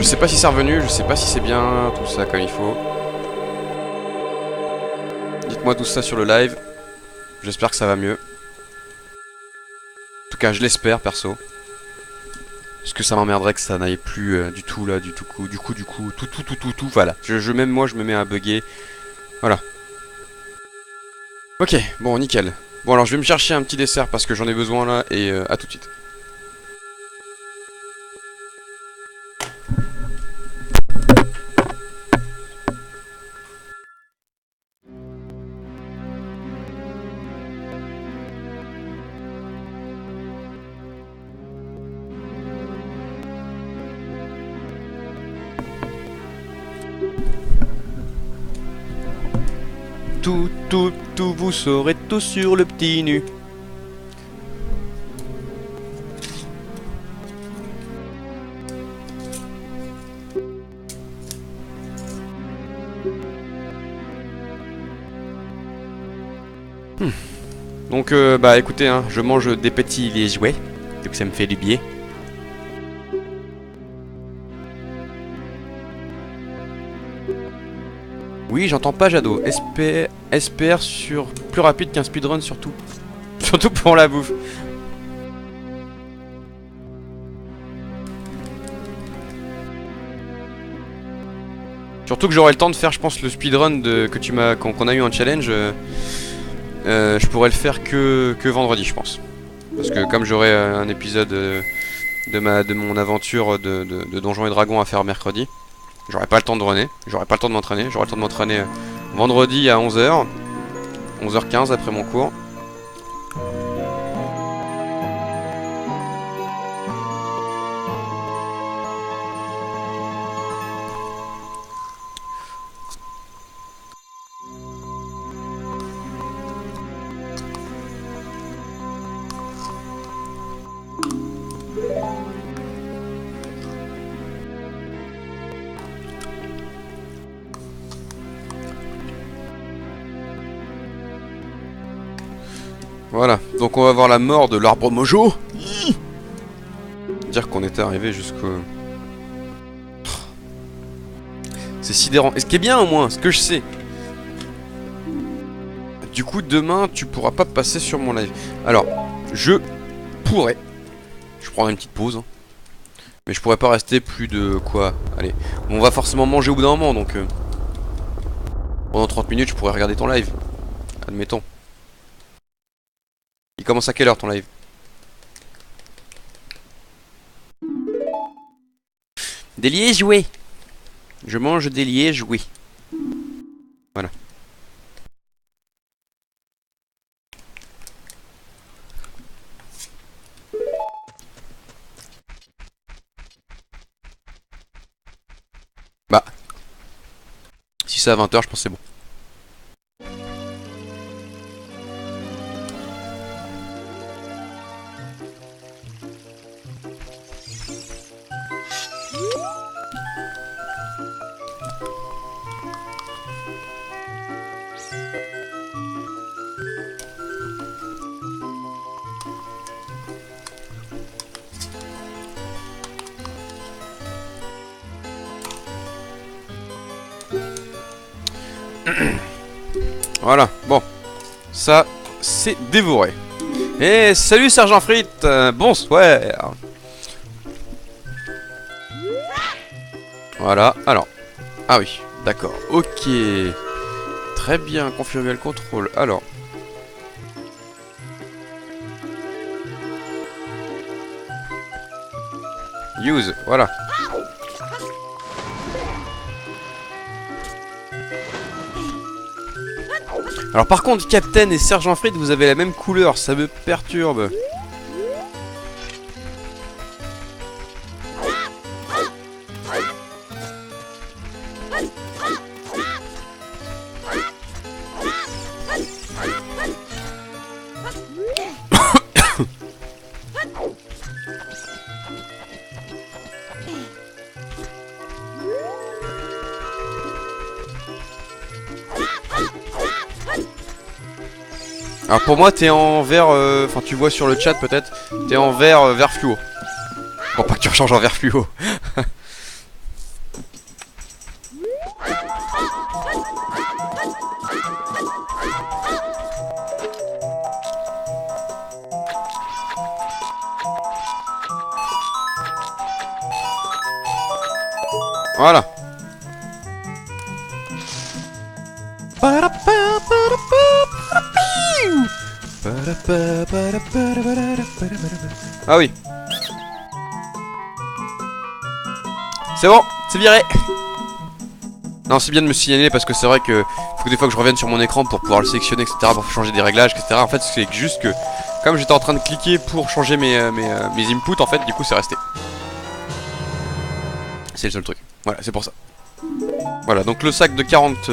Je sais pas si c'est revenu, je sais pas si c'est bien tout ça comme il faut. Dites-moi tout ça sur le live. J'espère que ça va mieux. En tout cas, je l'espère perso. Parce que ça m'emmerderait que ça n'aille plus du tout là, du tout, tout, voilà. Même moi, je me mets à bugger. Voilà. Ok, bon, nickel. Bon, alors je vais me chercher un petit dessert parce que j'en ai besoin là et à tout de suite. Tout, vous saurez tout sur le petit nu. Donc bah écoutez, hein, je mange des petits liégeois, donc ça me fait du bien. Oui, j'entends pas Jado. SPR sur plus rapide qu'un speedrun surtout. Surtout pour la bouffe. Surtout que j'aurai le temps de faire, je pense, le speedrun qu'on a eu en challenge. Je pourrais le faire que vendredi, je pense. Parce que comme j'aurai un épisode de mon aventure de Donjons et Dragons à faire mercredi, j'aurai pas le temps de runner, j'aurai pas le temps de m'entraîner, j'aurai le temps de m'entraîner vendredi à 11h, 11h15 après mon cours. Voilà, donc on va voir la mort de l'arbre Mojo. Dire qu'on était arrivé jusqu'au... C'est sidérant. Et ce qui est bien au moins, ce que je sais. Du coup, demain, tu pourras pas passer sur mon live. Alors, je pourrais. Je prendrai une petite pause. Hein. Mais je pourrais pas rester plus de quoi. Allez, on va forcément manger au bout d'un moment, donc... pendant 30 minutes, je pourrais regarder ton live. Admettons. Il commence à quelle heure ton live? Des liégeois. Je mange des liégeois. Voilà. Bah. Si c'est à 20h, je pense que c'est bon. Voilà, bon. Ça, c'est dévoré. Et salut Sergent Frites, bonsoir. Voilà, alors. Ah oui, d'accord, ok. Très bien, configurer le contrôle. Alors. Use, voilà. Alors par contre, Captain et Sergent Frites, vous avez la même couleur, ça me perturbe. Alors pour moi t'es en vert, enfin tu vois sur le chat peut-être, t'es en vert, vert fluo. Bon pas que tu rechanges en vert fluo. Voilà. Ah oui. C'est bon, c'est viré. Non, c'est bien de me signaler parce que c'est vrai que faut que des fois que je revienne sur mon écran pour pouvoir le sélectionner, etc. Pour changer des réglages, etc. En fait, c'est juste que comme j'étais en train de cliquer pour changer mes inputs, en fait, du coup, c'est resté. C'est le seul truc. Voilà, c'est pour ça. Voilà, donc le sac de 40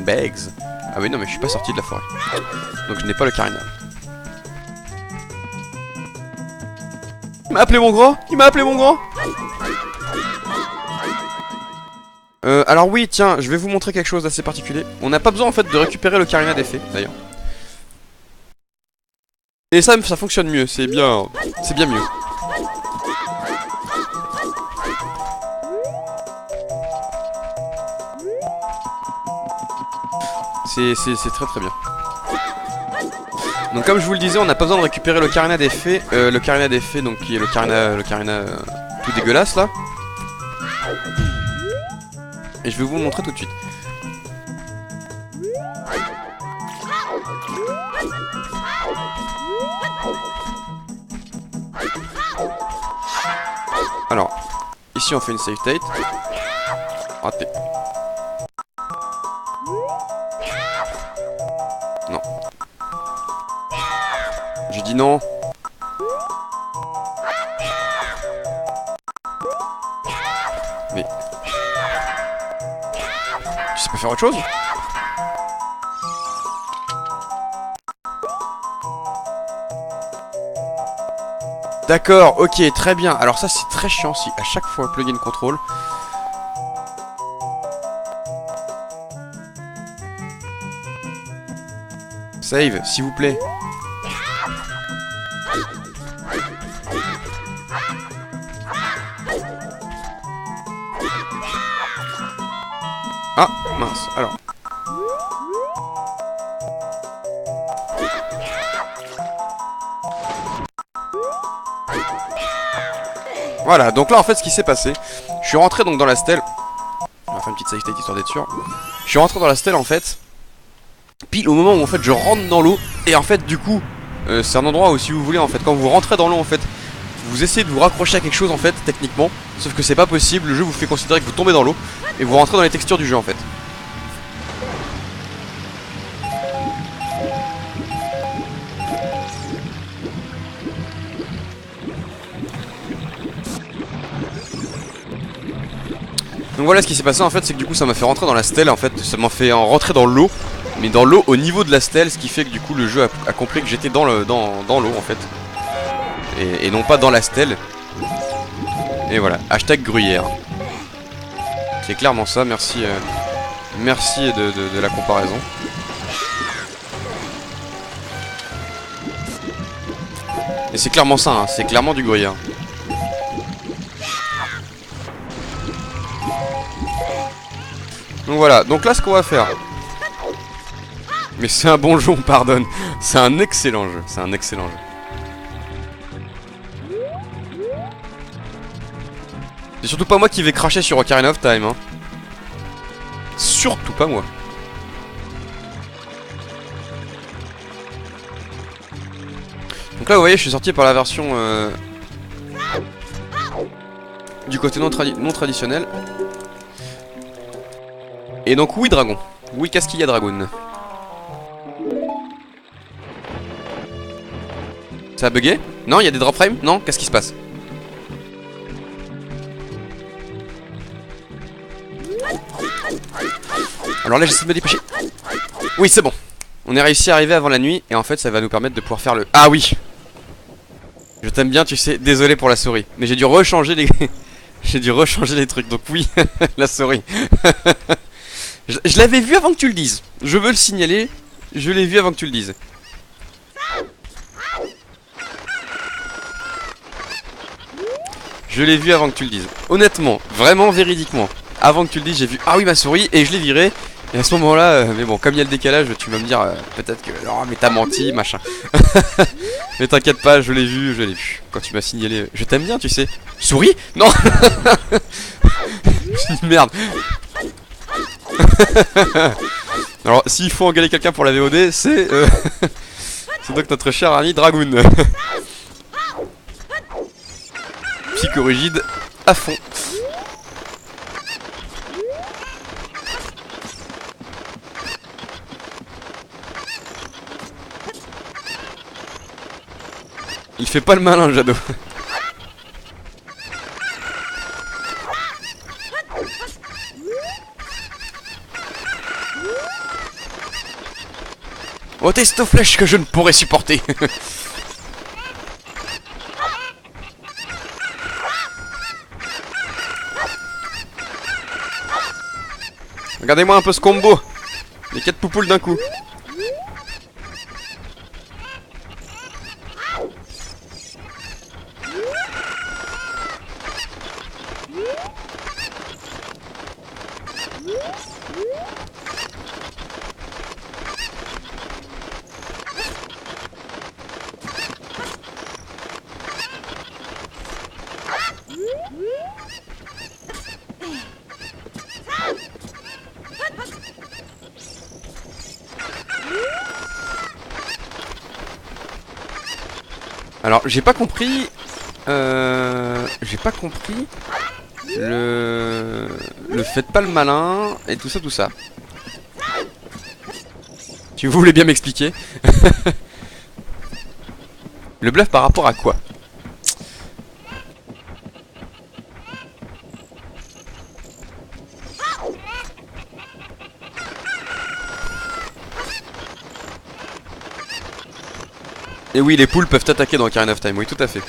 bags. Ah oui, non, mais je suis pas sorti de la forêt. Donc je n'ai pas le carina. Il m'a appelé mon grand. Il m'a appelé mon grand. Alors oui, tiens, je vais vous montrer quelque chose d'assez particulier. On n'a pas besoin en fait de récupérer le carina d'effet, d'ailleurs. Et ça fonctionne mieux, c'est bien mieux. C'est très très bien. Donc comme je vous le disais, on n'a pas besoin de récupérer le carina d'effet. Le carina d'effet, donc qui est le carina tout dégueulasse là. Et je vais vous le montrer tout de suite. Alors, ici on fait une save state. Raté. Non. Je dis non. Mais... tu sais pas faire autre chose? D'accord, ok, très bien. Alors ça c'est très chiant si à chaque fois plugin contrôle. Save, s'il vous plaît. Ah, mince, alors. Voilà, donc là en fait ce qui s'est passé, je suis rentré donc dans la stèle. On va faire une petite save state histoire d'être sûr. Je suis rentré dans la stèle en fait, pile au moment où en fait je rentre dans l'eau. Et en fait du coup, c'est un endroit où si vous voulez en fait, quand vous rentrez dans l'eau en fait, vous essayez de vous raccrocher à quelque chose en fait, techniquement. Sauf que c'est pas possible, le jeu vous fait considérer que vous tombez dans l'eau. Et vous rentrez dans les textures du jeu en fait. Donc voilà ce qui s'est passé en fait, c'est que du coup ça m'a fait rentrer dans la stèle en fait, ça m'a fait rentrer dans l'eau, mais dans l'eau au niveau de la stèle, ce qui fait que du coup le jeu a compris que j'étais dans l'eau en fait, et non pas dans la stèle. Et voilà, hashtag gruyère. C'est clairement ça, merci, merci de la comparaison. Et c'est clairement ça, hein, c'est clairement du gruyère. Donc voilà, donc là ce qu'on va faire. Mais c'est un bon jeu, on pardonne. C'est un excellent jeu, c'est un excellent jeu. C'est surtout pas moi qui vais cracher sur Ocarina of Time, hein. Surtout pas moi. Donc là vous voyez, je suis sorti par la version du côté non traditionnel. Et donc oui dragon. Oui, qu'est-ce qu'il y a dragon? Ça a bugué? Non, il y a des drop frames? Non, qu'est-ce qui se passe? Alors là j'essaie de me dépêcher. Oui, c'est bon. On est réussi à arriver avant la nuit. Et en fait ça va nous permettre de pouvoir faire le... Ah oui! Je t'aime bien, tu sais, désolé pour la souris. Mais j'ai dû rechanger les... j'ai dû rechanger les trucs. Donc oui, la souris. Je l'avais vu avant que tu le dises. Je veux le signaler. Je l'ai vu avant que tu le dises. Je l'ai vu avant que tu le dises. Honnêtement, vraiment véridiquement. Avant que tu le dises, j'ai vu... Ah oui, ma souris. Et je l'ai viré. Et à ce moment-là, mais bon, comme il y a le décalage, tu vas me dire peut-être que... Oh, mais t'as menti, machin. Mais t'inquiète pas, je l'ai vu, je l'ai vu. Quand tu m'as signalé... Je t'aime bien, tu sais. Souris? Non. C'est une merde. Alors, s'il faut engueuler quelqu'un pour la VOD, c'est c'est donc notre cher ami Dragoon. Psychorigide à fond. Il fait pas le malin, le Jado. Oh, test flèche que je ne pourrais supporter. Regardez-moi un peu ce combo. Les 4 poupoules d'un coup. Alors, j'ai pas compris. J'ai pas compris. Le faites pas le malin et tout ça, tout ça. Tu voulais bien m'expliquer? Le bluff par rapport à quoi? Et oui, les poules peuvent attaquer dans Ocarina of Time, oui, tout à fait.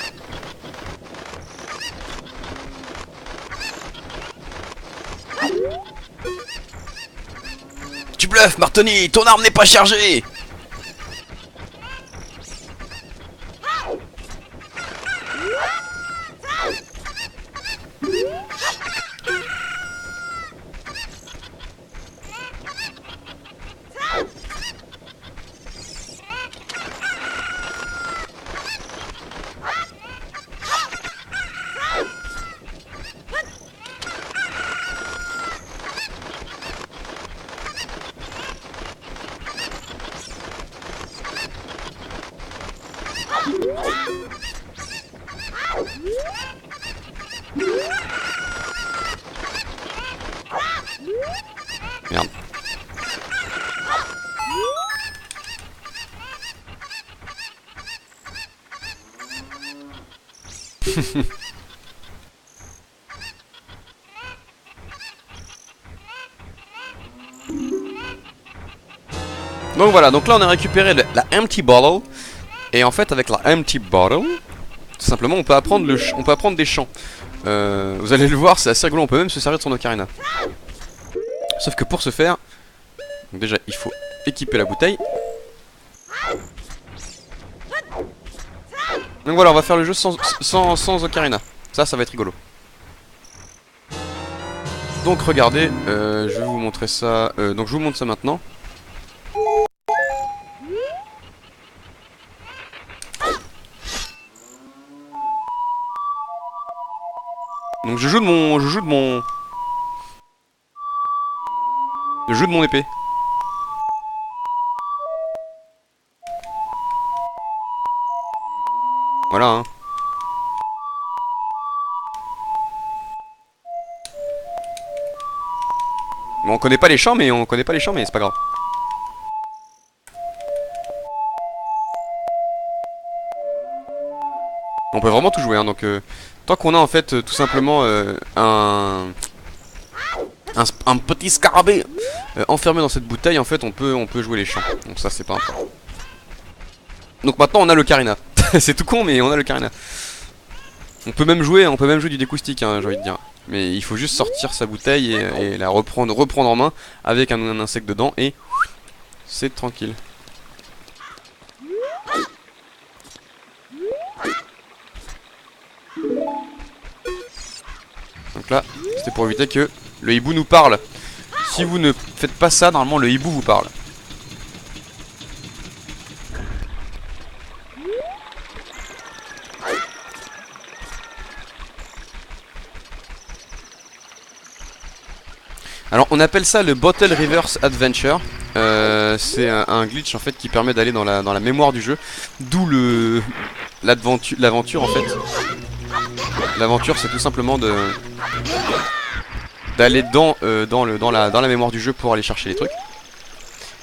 Tu bluffes, Martoni, ton arme n'est pas chargée. Merde. Donc voilà, donc là on a récupéré la empty bottle. Et en fait avec la empty bottle, tout simplement on peut apprendre, on peut apprendre des chants. Vous allez le voir, c'est assez rigolo, on peut même se servir de son ocarina. Sauf que pour ce faire, donc déjà il faut équiper la bouteille. Donc voilà, on va faire le jeu sans ocarina. Ça va être rigolo. Donc regardez, je vais vous montrer ça. Donc je vous montre ça maintenant. Donc je joue de mon épée. Voilà hein. Bon, on connaît pas les chants mais c'est pas grave. On peut vraiment tout jouer hein, donc tant qu'on a en fait tout simplement un petit scarabée enfermé dans cette bouteille, en fait on peut jouer les chants. Donc ça c'est pas important. Donc maintenant on a l'ocarina. C'est tout con mais on a l'ocarina. On peut même jouer du découstique hein, j'ai envie de dire. Mais il faut juste sortir sa bouteille et la reprendre en main avec un insecte dedans et c'est tranquille. Donc là, c'était pour éviter que le hibou nous parle. Si vous ne faites pas ça, normalement le hibou vous parle. Alors on appelle ça le Bottle Reverse Adventure. C'est un glitch en fait qui permet d'aller dans la mémoire du jeu. D'où l'aventure en fait. L'aventure c'est tout simplement d'aller dans la mémoire du jeu pour aller chercher les trucs.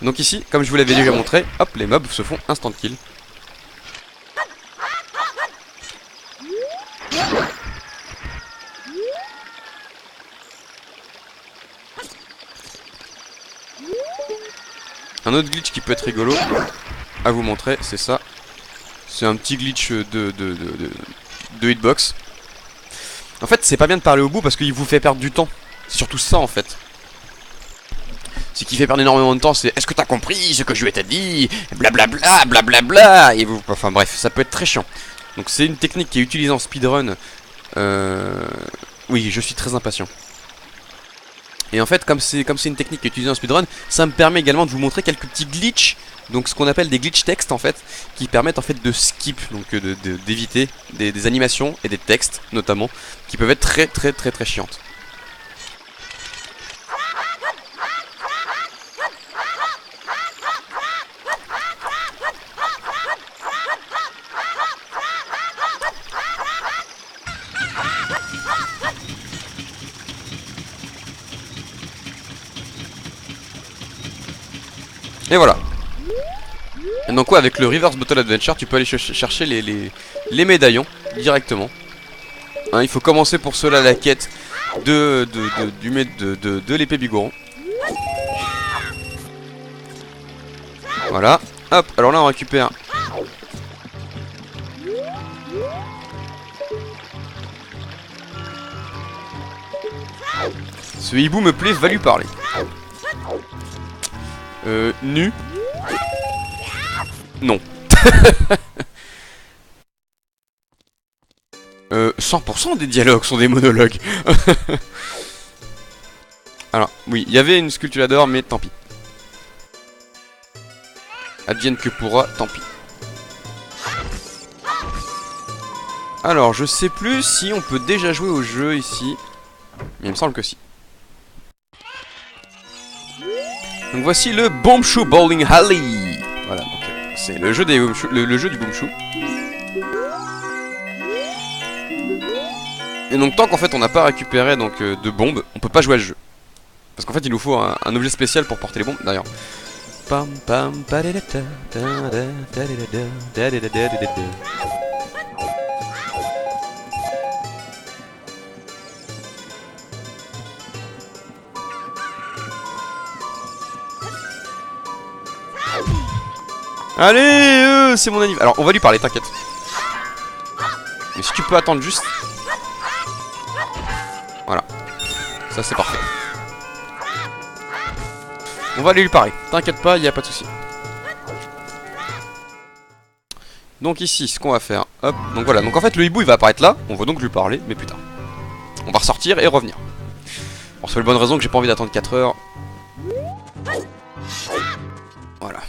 Donc ici, comme je vous l'avais déjà montré, hop, les mobs se font instant kill. Un autre glitch qui peut être rigolo à vous montrer, c'est ça. C'est un petit glitch de hitbox. En fait, c'est pas bien de parler au bout parce qu'il vous fait perdre du temps. C'est surtout ça en fait. Ce qui fait perdre énormément de temps, c'est est-ce que t'as compris ce que je lui ai dit? Blablabla, blablabla. Et vous, enfin bref, ça peut être très chiant. Donc c'est une technique qui est utilisée en speedrun. Oui, je suis très impatient. Et en fait, comme c'est une technique qui est utilisée en speedrun, ça me permet également de vous montrer quelques petits glitches. Donc ce qu'on appelle des glitch textes en fait, qui permettent en fait de skip, donc d'éviter des animations et des textes notamment, qui peuvent être très chiantes. Et voilà. Et donc quoi, avec le Reverse Bottle Adventure, tu peux aller chercher les médaillons directement. Hein, il faut commencer pour cela la quête de l'épée Bigoron. Voilà. Hop, alors là on récupère. Ce hibou me plaît, va lui parler. Nu. Non. 100% des dialogues sont des monologues. Alors, oui, il y avait une sculpture d'or, mais tant pis. Advienne que pourra, tant pis. Alors, je sais plus si on peut déjà jouer au jeu ici. Mais il me semble que si. Donc voici le Bombshell Bowling Alley. Voilà, donc c'est le jeu le jeu du Bombshell. Et donc tant qu'en fait on n'a pas récupéré donc de bombes, on peut pas jouer à ce jeu. Parce qu'en fait il nous faut un objet spécial pour porter les bombes d'ailleurs. Allez, c'est mon anniversaire. Alors on va lui parler, t'inquiète. Mais si tu peux attendre juste. Voilà. Ça c'est parfait. On va aller lui parler. T'inquiète pas, y a pas de souci. Donc ici, ce qu'on va faire. Hop. Donc voilà. Donc en fait le hibou il va apparaître là. On va donc lui parler, mais plus tard. On va ressortir et revenir. Pour la bonne raison que j'ai pas envie d'attendre 4 heures. Voilà.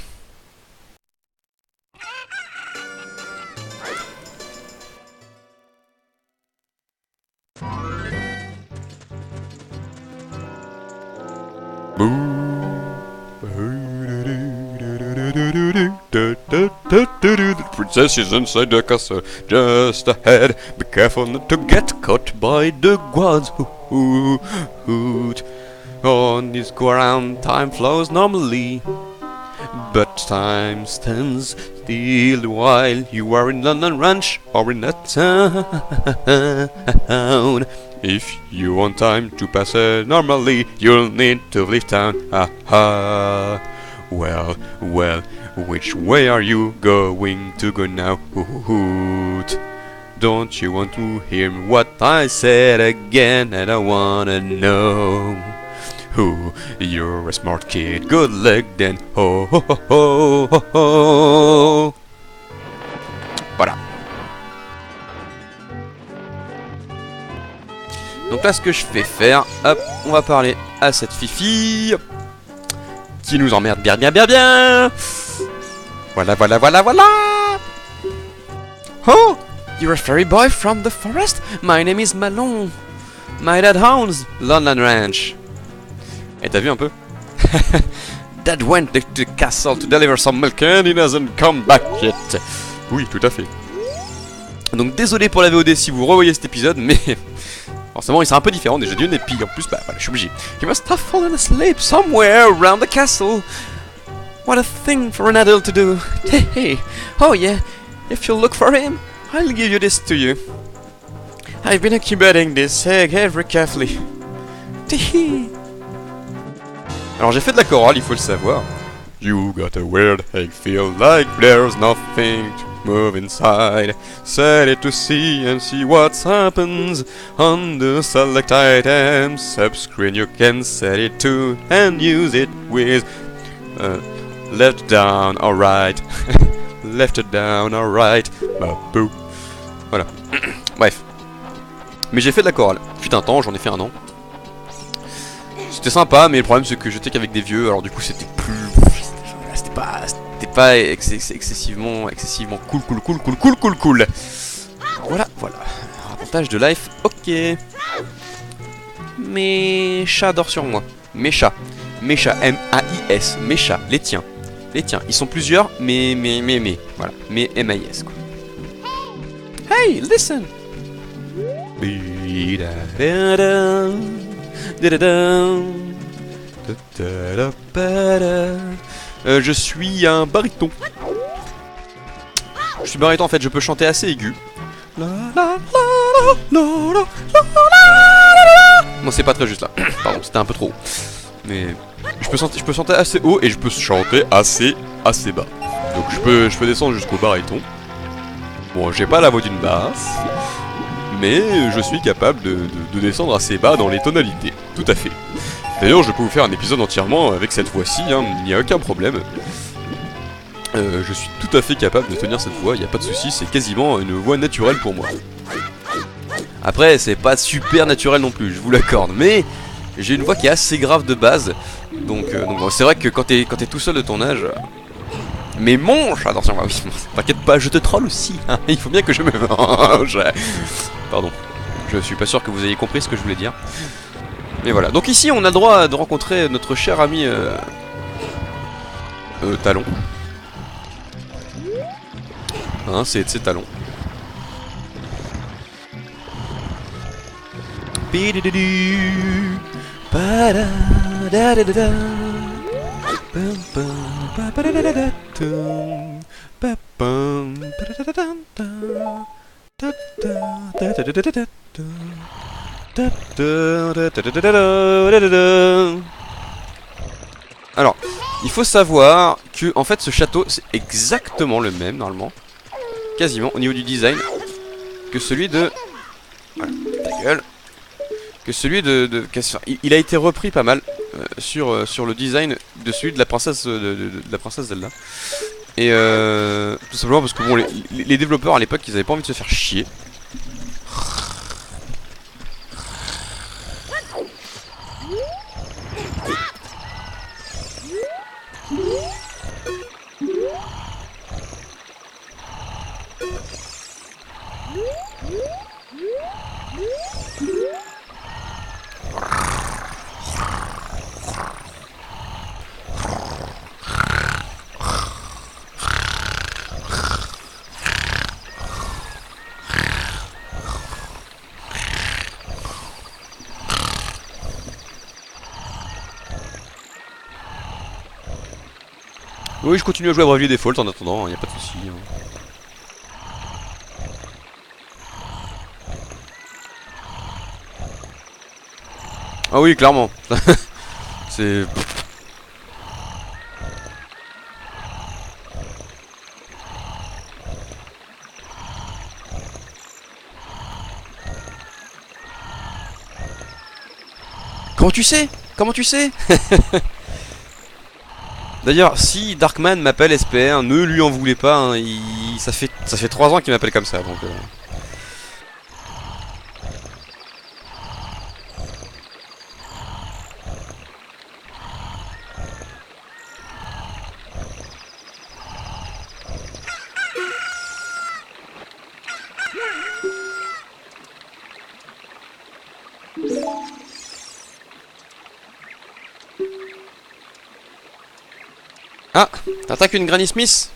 The princess is inside the castle, just ahead. Be careful not to get caught by the guards. On this ground, time flows normally, but time stands still while you are in London Ranch or in a town. If you want time to pass normally, you'll need to leave town. Well, which way are you going to go now? Don't you want to hear what I said again? And I wanna know. You're a smart kid, good luck then. Voilà. Donc là ce que je vais faire, hop, on va parler à cette fifi qui nous emmerde bien. Voilà. Oh, you're a fairy boy from the forest? My name is Malon. My dad owns London Ranch. Et t'as vu un peu? Dad went to the castle to deliver some milk and he hasn't come back yet. Oui, tout à fait. Donc désolé pour la VOD si vous revoyez cet épisode, mais forcément il sera un peu différent déjà d'une, et puis en plus bah voilà, je suis obligé. He must have fallen asleep somewhere around the castle. What a thing for an adult to do. Hey, hey. Oh yeah, if you look for him, I'll give you this to you. I've been incubating this egg very carefully. Tee. Alors j'ai fait de la chorale, il faut le savoir. You got a weird egg, feel like there's nothing to move inside. Set it to see what happens on the select items. Subscreen you can set it to and use it with left down or right. Left down or right. Babou. Voilà. Bref. Mais j'ai fait de la chorale. Fut un temps, j'en ai fait un an. C'était sympa, mais le problème c'est que j'étais qu'avec des vieux, alors du coup c'était plus... C'était pas excessivement cool. Voilà. Avantage de life, ok. Mes chats dorment sur moi. Mes chats, M-A-I-S, mes chats, les tiens. Ils sont plusieurs, mais, voilà, mais M-A-I-S quoi. Hey, listen! Je suis un baryton. Je suis baryton en fait, je peux chanter assez aigu. Non, c'est pas très juste là. Pardon, c'était un peu trop haut. Mais je peux chanter assez haut et je peux chanter assez bas. Donc je peux descendre jusqu'au baryton. Bon, j'ai pas la voix d'une basse, mais je suis capable de descendre assez bas dans les tonalités. Tout à fait. D'ailleurs, je peux vous faire un épisode entièrement avec cette voix-ci, hein, il n'y a aucun problème. Je suis tout à fait capable de tenir cette voix, il n'y a pas de souci, c'est quasiment une voix naturelle pour moi. Après, c'est pas super naturel non plus, je vous l'accorde, mais j'ai une voix qui est assez grave de base, donc c'est vrai que quand t'es tout seul de ton âge... Mais mange! Attention, bah oui, t'inquiète pas, je te troll aussi, hein, il faut bien que je me venge. Pardon, je suis pas sûr que vous ayez compris ce que je voulais dire. Mais voilà, donc ici on a le droit de rencontrer notre cher ami Talon. Hein, c'est Talon. Alors, il faut savoir que en fait ce château c'est exactement le même normalement, quasiment au niveau du design, que celui de... Voilà, ta gueule. Que celui de il a été repris pas mal sur le design de celui de la princesse de la princesse Zelda. Et tout simplement parce que bon, les développeurs à l'époque ils avaient pas envie de se faire chier. Oui, je continue à jouer à Bravely Default en attendant, y a pas de soucis. Ah oui, clairement. C'est... Comment tu sais? Comment tu sais? D'ailleurs, si Darkman m'appelle SPR, ne lui en voulez pas, hein, ça fait 3 ans qu'il m'appelle comme ça, donc... T'attaques une Granny Smith?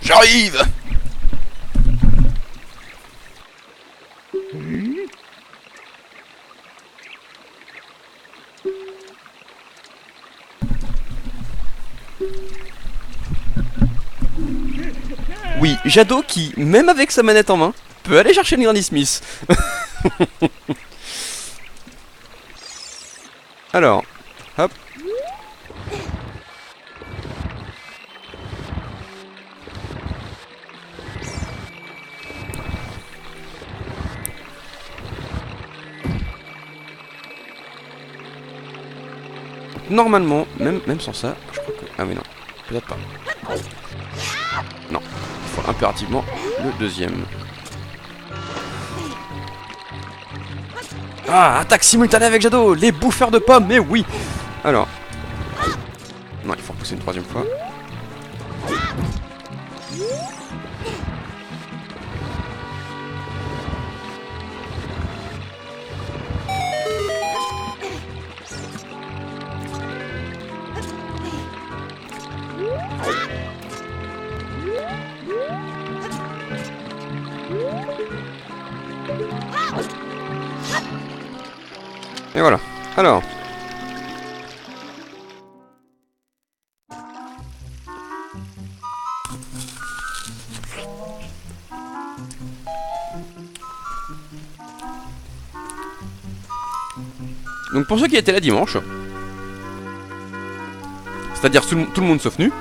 J'arrive! Oui, Jado qui, même avec sa manette en main, peut aller chercher une Granny Smith. Alors, hop. Normalement, même sans ça, je crois que... Ah mais non, peut-être pas. Non, il faut impérativement le deuxième. Ah, attaque simultanée avec Jado, les bouffeurs de pommes, mais oui. Alors... Non, il faut repousser une troisième fois. Et voilà. Alors. Donc pour ceux qui étaient là dimanche, c'est-à-dire tout le monde sauf nu.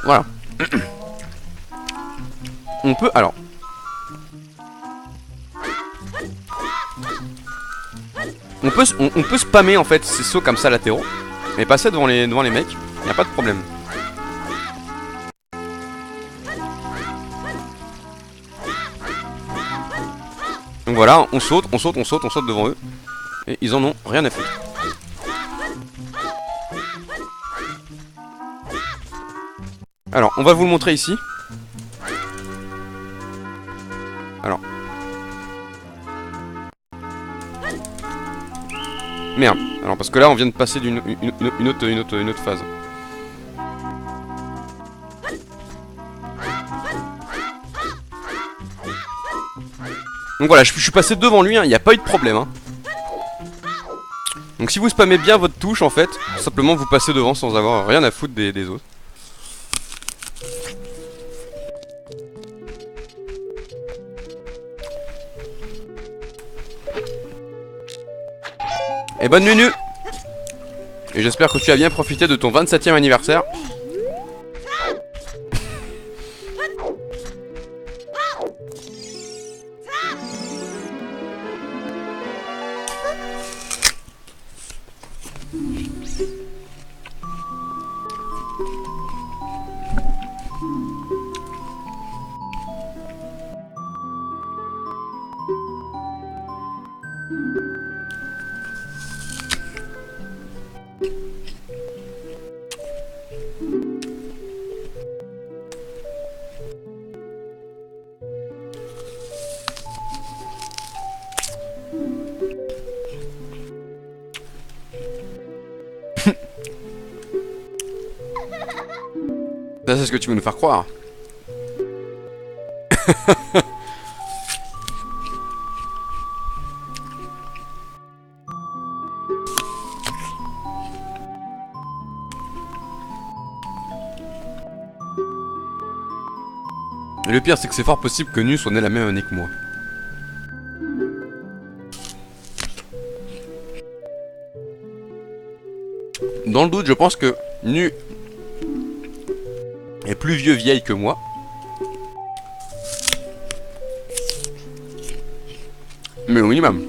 Voilà. On peut, alors. On peut spammer en fait ces sauts comme ça latéraux. Et passer devant les mecs. Y a pas de problème. Donc voilà, on saute devant eux. Et ils en ont rien à foutre. Alors, on va vous le montrer ici. Alors. Merde. Alors, parce que là, on vient de passer d'une une autre phase. Donc voilà, je suis passé devant lui, il n'y a pas eu de problème. Hein. Donc si vous spammez bien votre touche, en fait, simplement vous passez devant sans avoir rien à foutre des autres. Et bonne Nunu. Et j'espère que tu as bien profité de ton 27e anniversaire. Ça, c'est ce que tu veux nous faire croire. Et le pire, c'est que c'est fort possible que Nu soit né la même année que moi. Dans le doute, je pense que Nu est plus vieille que moi. Mais au minimum.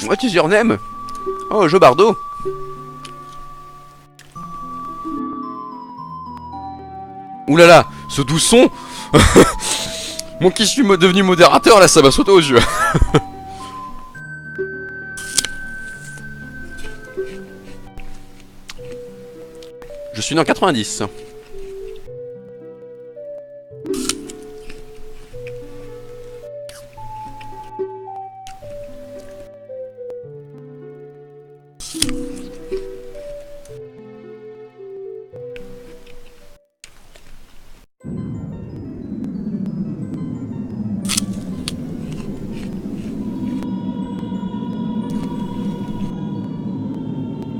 What is your name? Oh, Joe Bardo. Oulala, ce doux son. Moi qui suis devenu modérateur, là, ça m'a sauté aux yeux. suis né en 90.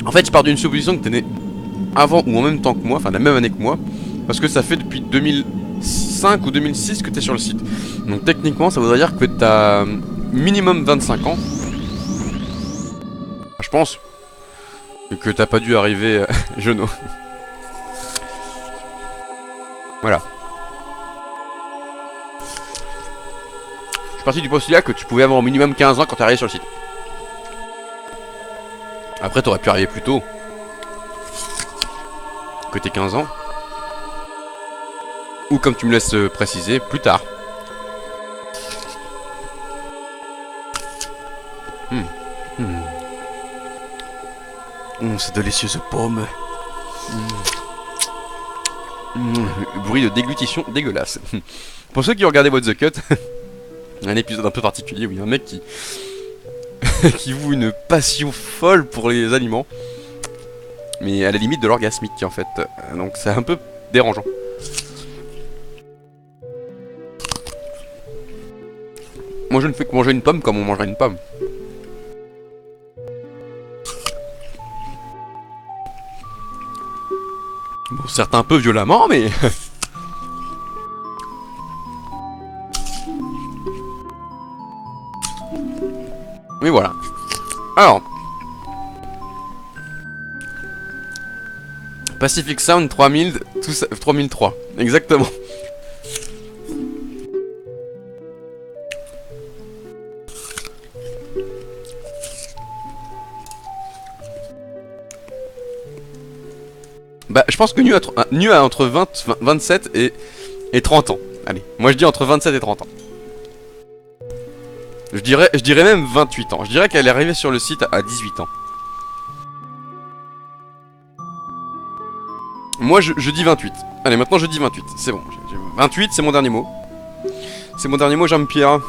En fait, je pars d'une supposition que t'es né avant ou en même temps que moi, enfin la même année que moi, parce que ça fait depuis 2005 ou 2006 que t'es sur le site. Donc techniquement, ça voudrait dire que t'as minimum 25 ans. Je pense. Et que t'as pas dû arriver jeuneau. Voilà. Je suis parti du postulat que tu pouvais avoir au minimum 15 ans quand t'es arrivé sur le site. Après, t'aurais pu arriver plus tôt. Que t'es 15 ans. Ou comme tu me laisses préciser, plus tard. C'est délicieux ce pomme. Bruit de déglutition dégueulasse. Pour ceux qui ont regardé What the Cut, un épisode un peu particulier où il y a un mec qui qui voue une passion folle pour les aliments, mais à la limite de l'orgasmique en fait. Donc c'est un peu dérangeant. Moi je ne fais que manger une pomme comme on mangerait une pomme. Bon, certes un peu violemment, mais... mais voilà. Alors... Pacific Sound 3000, tout ça, 3003, exactement. Bah, je pense que Nu a entre 27 et 30 ans. Allez, moi je dis entre 27 et 30 ans. Je dirais même 28 ans. Je dirais qu'elle est arrivée sur le site à 18 ans. Moi je dis 28. Allez, maintenant je dis 28. C'est bon. 28, c'est mon dernier mot. C'est mon dernier mot, Jean-Pierre.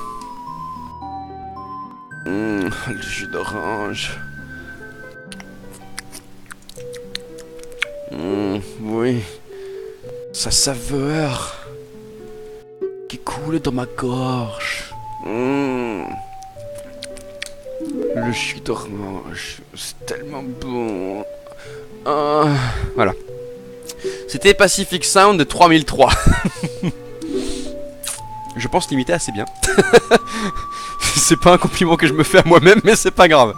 Le jus d'orange. Oui. Sa saveur qui coule dans ma gorge. Le jus d'orange. C'est tellement bon. Voilà. C'était Pacific Sound 3003. Je pense l'imiter assez bien. C'est pas un compliment que je me fais à moi-même, mais c'est pas grave.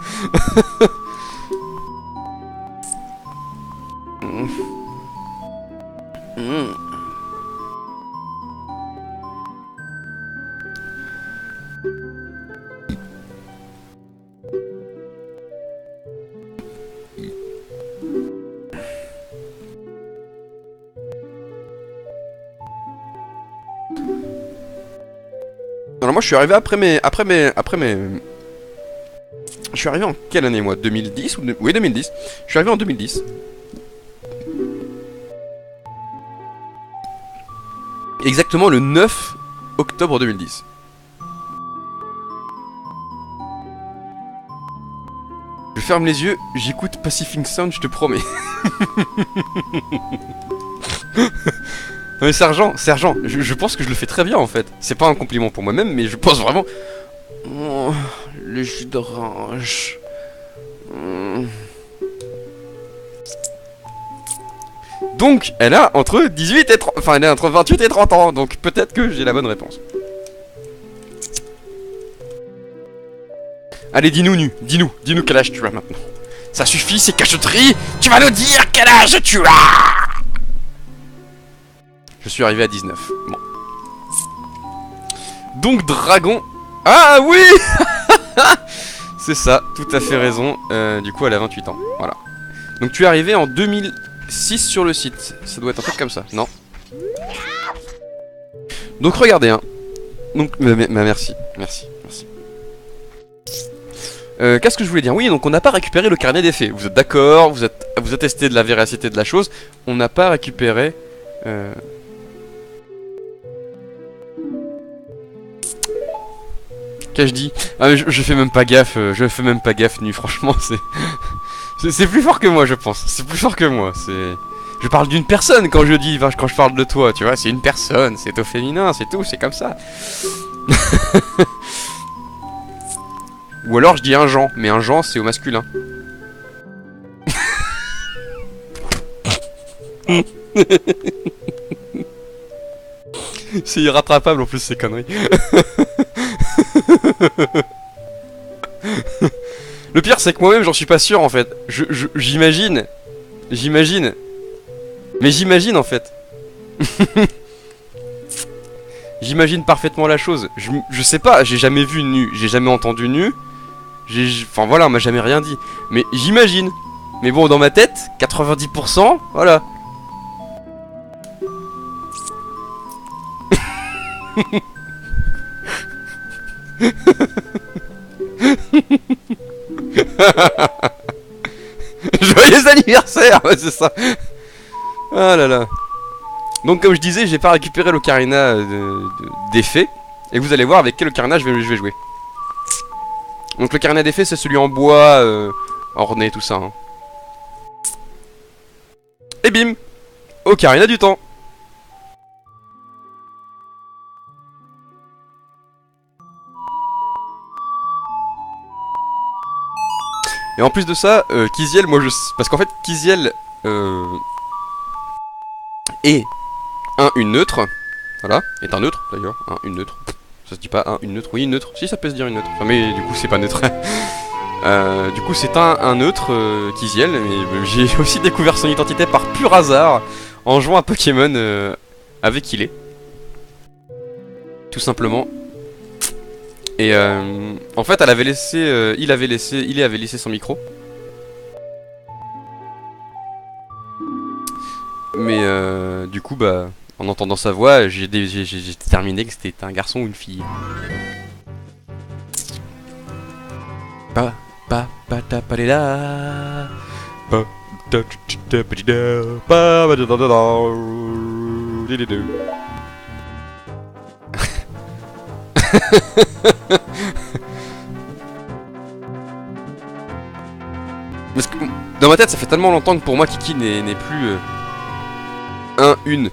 Alors moi je suis arrivé après mes... Je suis arrivé en quelle année moi? 2010 ou... Oui 2010. Je suis arrivé en 2010. Exactement le 9 octobre 2010. Je ferme les yeux, j'écoute Pacific Sound, je te promets. Non mais sergent, je pense que je le fais très bien en fait. C'est pas un compliment pour moi-même, mais je pense vraiment... Oh, le jus d'orange. Donc, elle a entre 18 et 30... Enfin, elle a entre 28 et 30 ans, donc peut-être que j'ai la bonne réponse. Allez, dis-nous quel âge tu as maintenant. Ça suffit, ces cacheteries. Tu vas nous dire quel âge tu as. Je suis arrivé à 19. Bon. Donc, dragon... Ah oui. C'est ça, tout à fait raison. Du coup, elle a 28 ans. Voilà. Donc, tu es arrivé en 2006 sur le site. Ça doit être un truc comme ça, non? Donc, regardez, hein. Donc, merci. Qu'est-ce que je voulais dire? Oui, donc on n'a pas récupéré le carnet des faits. Vous êtes d'accord, vous attestez de la véracité de la chose. On n'a pas récupéré... Qu'ai-je dit? Ah, je fais même pas gaffe, nu, franchement, c'est plus fort que moi, je pense. C'est plus fort que moi, c'est... Je parle d'une personne quand je parle de toi, tu vois, c'est une personne, c'est au féminin, c'est tout, c'est comme ça. Ou alors je dis un Jean, mais un Jean c'est au masculin. C'est irrattrapable en plus ces conneries. Le pire c'est que moi-même j'en suis pas sûr en fait. J'imagine. Mais j'imagine en fait. J'imagine parfaitement la chose. Je sais pas, j'ai jamais vu nu, j'ai jamais entendu nu. Enfin voilà, on m'a jamais rien dit. Mais j'imagine. Mais bon, dans ma tête, 90%, voilà. Joyeux anniversaire, ouais, c'est ça. Ah là là. Donc comme je disais, j'ai pas récupéré l'ocarina d'effet. Et vous allez voir avec quel ocarina je vais jouer. Donc l'ocarina d'effet c'est celui en bois, orné, tout ça. Hein. Et bim, ocarina du temps. Et en plus de ça, Kiziel, moi je... Parce qu'en fait, Kiziel est une neutre. Voilà, est un neutre d'ailleurs, une neutre. Ça se dit pas une neutre, oui une neutre. Si ça peut se dire une neutre. Enfin mais du coup c'est pas neutre. Du coup c'est un neutre, Kiziel. Mais j'ai aussi découvert son identité par pur hasard en jouant à Pokémon avec il est. Tout simplement. Et en fait elle avait laissé, il avait laissé son micro. Mais du coup bah en entendant sa voix j'ai déterminé que c'était un garçon ou une fille. Pa pa pa ta pa les la pa ta ta pa da pa pa da da da. Parce que dans ma tête ça fait tellement longtemps que pour moi Kiki n'est plus une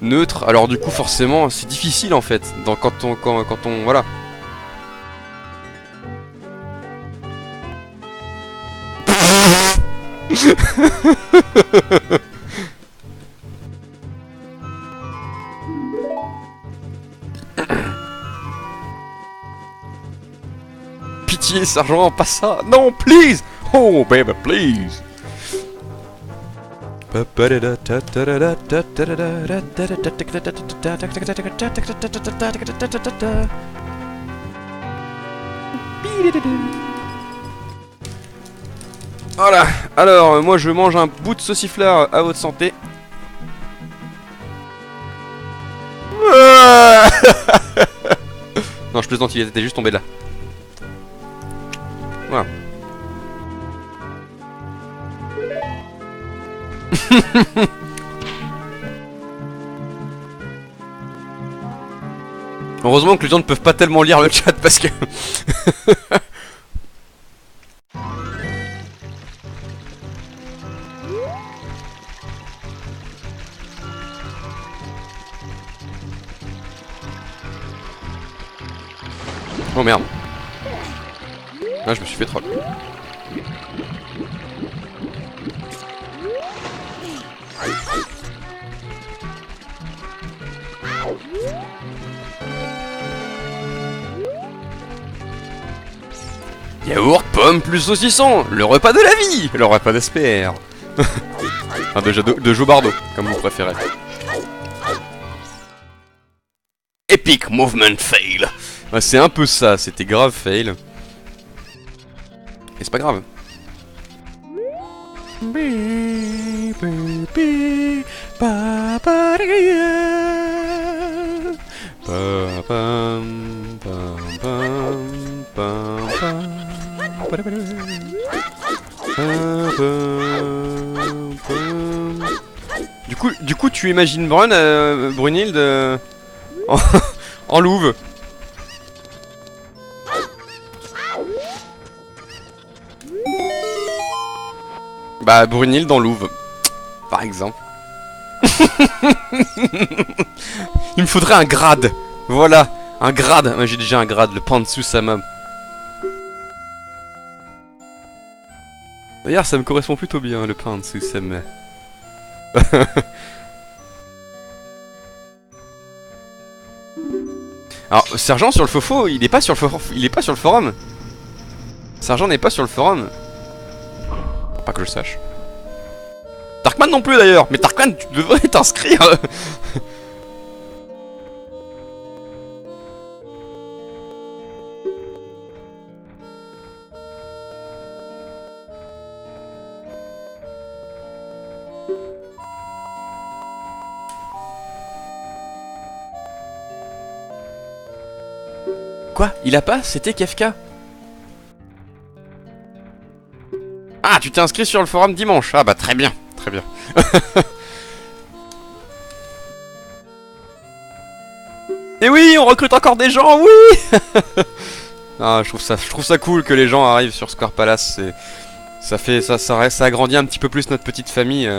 neutre, alors du coup forcément c'est difficile en fait quand on voilà. Pitié sergent, pas ça. Non, please. Oh baby, please. Voilà, alors moi je mange un bout de sauciflard à votre santé. Non, je plaisante, il était juste tombé de là. Voilà. Heureusement que les gens ne peuvent pas tellement lire le chat parce que... Oh merde. Là je me suis fait troll. Yaourt, pomme plus saucisson, le repas de la vie, le repas d'espère. Enfin de Joe Bardo, comme vous préférez. Epic movement fail. Bah, c'est un peu ça, c'était grave fail. Et c'est pas grave. Du coup, tu imagines Brunhilde en, en louve. Bah, Brunhilde en louve, par exemple. Il me faudrait un grade. Voilà, un grade. Moi, j'ai déjà un grade, le Pantsu-sama. D'ailleurs, ça me correspond plutôt bien, le Pantsu-sama. Alors, Sergent sur le Fofo, il est pas sur le forum. Sergent n'est pas sur le forum. Pas que je sache. Darkman non plus d'ailleurs. Mais Darkman, tu devrais t'inscrire. Quoi? Il a pas? C'était Kefka? Ah, tu t'es inscrit sur le forum dimanche. Ah bah très bien, très bien. Et oui, on recrute encore des gens, oui. Ah, je trouve ça cool que les gens arrivent sur Square Palace. Ça agrandit un petit peu plus notre petite famille.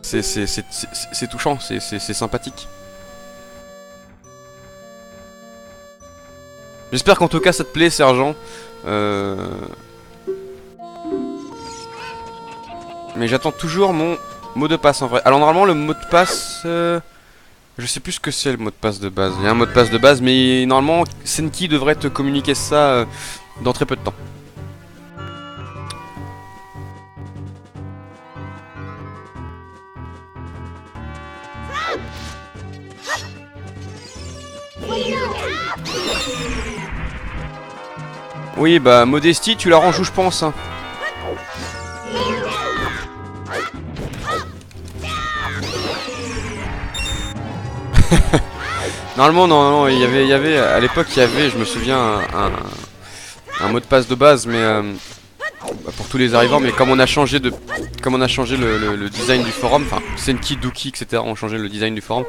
C'est touchant, c'est sympathique. J'espère qu'en tout cas ça te plaît, Sergent. Mais j'attends toujours mon mot de passe en vrai. Alors normalement le mot de passe... je sais plus ce que c'est le mot de passe de base. Il y a un mot de passe de base mais normalement Senki devrait te communiquer ça dans très peu de temps. Oui bah Modestie tu la ranges où je pense hein. Normalement non, il y avait à l'époque il y avait, je me souviens, un mot de passe de base mais pour tous les arrivants, mais comme on a changé le design du forum, enfin Senki, Duki, etc. ont changé le design du forum,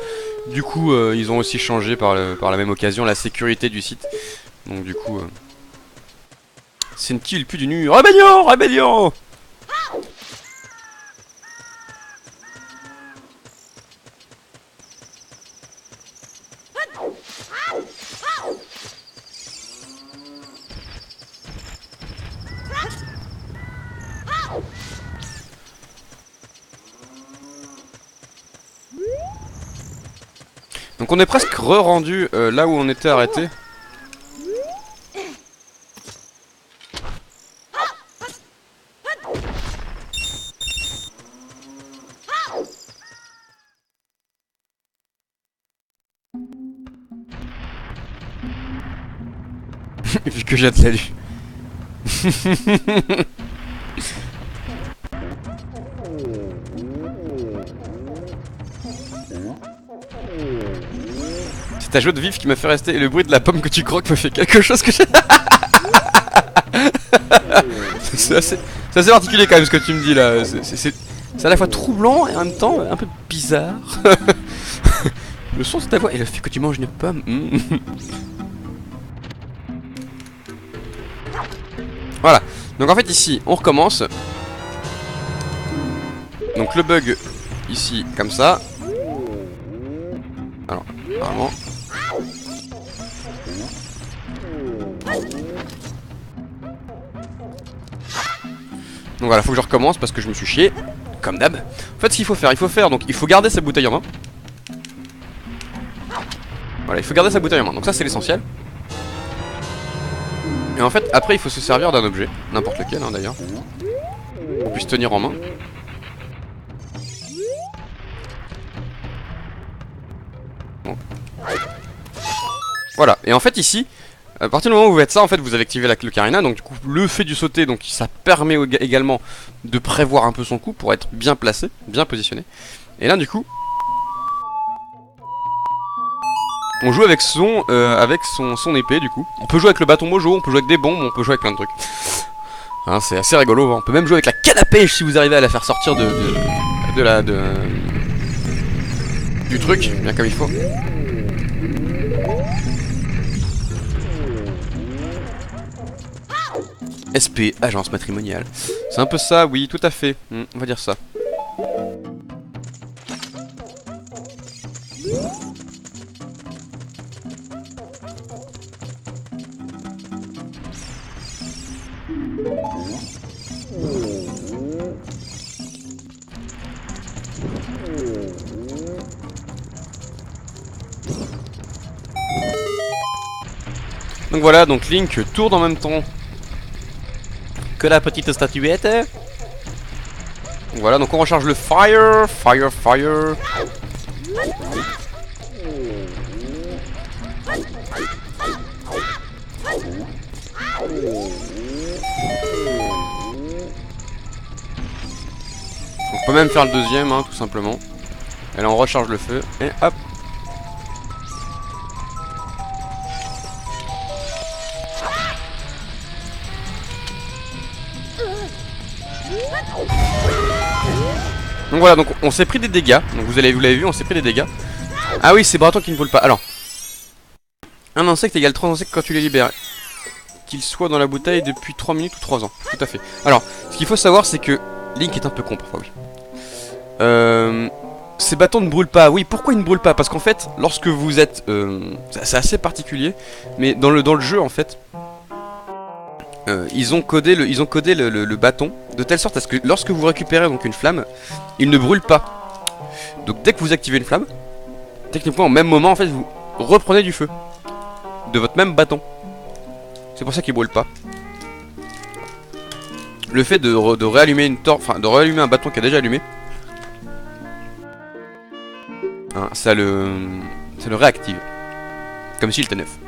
du coup ils ont aussi changé par la même occasion la sécurité du site. Donc du coup Senki il pue du nu. Rébellion! Rébellion! Donc on est presque re-rendu là où on était arrêté. Vu que j'ai de la lu. C'est ta joie de vivre qui m'a fait rester et le bruit de la pomme que tu croques me fait quelque chose que j'ai... C'est assez particulier quand même ce que tu me dis là. C'est à la fois troublant et en même temps un peu bizarre. Le son de ta voix et le fait que tu manges une pomme. Voilà. Donc en fait ici on recommence. Donc le bug ici comme ça. Alors normalement. Donc voilà, faut que je recommence parce que je me suis chié, comme d'hab. En fait, ce qu'il faut faire, donc il faut garder sa bouteille en main. Voilà, il faut garder sa bouteille en main. Donc ça, c'est l'essentiel. Et en fait, après, il faut se servir d'un objet, n'importe lequel, hein, d'ailleurs, qu'on puisse tenir en main. Bon. Voilà. Et en fait, ici. À partir du moment où vous faites ça, en fait, vous avez activé le Karina, donc du coup, le fait du sauter, donc ça permet également de prévoir un peu son coup pour être bien placé, bien positionné. Et là, du coup, On joue avec son épée du coup. On peut jouer avec le bâton mojo, on peut jouer avec des bombes, on peut jouer avec plein de trucs. Hein, c'est assez rigolo, hein. On peut même jouer avec la canne à pêche si vous arrivez à la faire sortir du truc, bien comme il faut. SP, agence matrimoniale. C'est un peu ça, oui, tout à fait. On va dire ça. Donc voilà, donc Link tourne en même temps que la petite statuette. Voilà, donc on recharge le fire. On peut même faire le deuxième, hein, tout simplement. Et là on recharge le feu, et hop. Donc voilà, donc on s'est pris des dégâts. Donc vous l'avez vu, on s'est pris des dégâts. Ah oui, c'est Braton qui ne vole pas. Alors, un insecte égale 3 insectes quand tu les libères. Qu'il soit dans la bouteille depuis 3 minutes ou 3 ans. Tout à fait. Alors, ce qu'il faut savoir, c'est que Link est un peu con parfois, oui. Ces bâtons ne brûlent pas. Oui, pourquoi ils ne brûlent pas? Parce qu'en fait, lorsque vous êtes... c'est assez particulier. Mais dans le jeu, en fait... ils ont codé le bâton de telle sorte à ce que lorsque vous récupérez donc une flamme, il ne brûle pas. Donc dès que vous activez une flamme, techniquement au même moment en fait vous reprenez du feu de votre même bâton. C'est pour ça qu'il brûle pas. Le fait de réallumer de réallumer un bâton qui a déjà allumé, hein, ça le réactive comme s'il était neuf.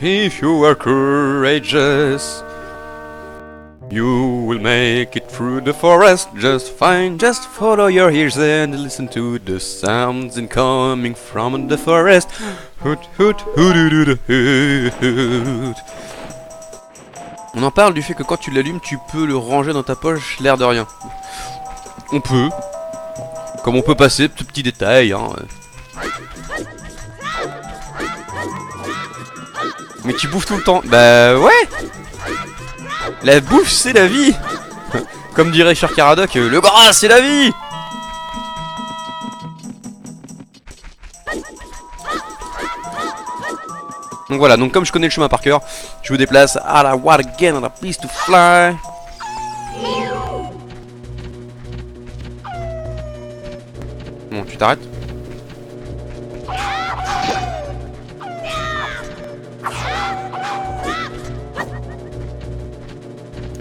If you are courageous, you will make it through the forest just fine. Just follow your ears and listen to the sounds incoming from the forest. Hoot, hoot, hoot, hoot, hoot. On en parle du fait que quand tu l'allumes, tu peux le ranger dans ta poche, l'air de rien. On peut. Comme on peut passer, petit détail, hein. Mais tu bouffes tout le temps. Bah ouais. La bouffe c'est la vie. Comme dirait Cher Caradoc, le gras c'est la vie. Donc voilà, donc comme je connais le chemin par cœur, je me déplace à la What Again on a Place to Fly. Bon, tu t'arrêtes.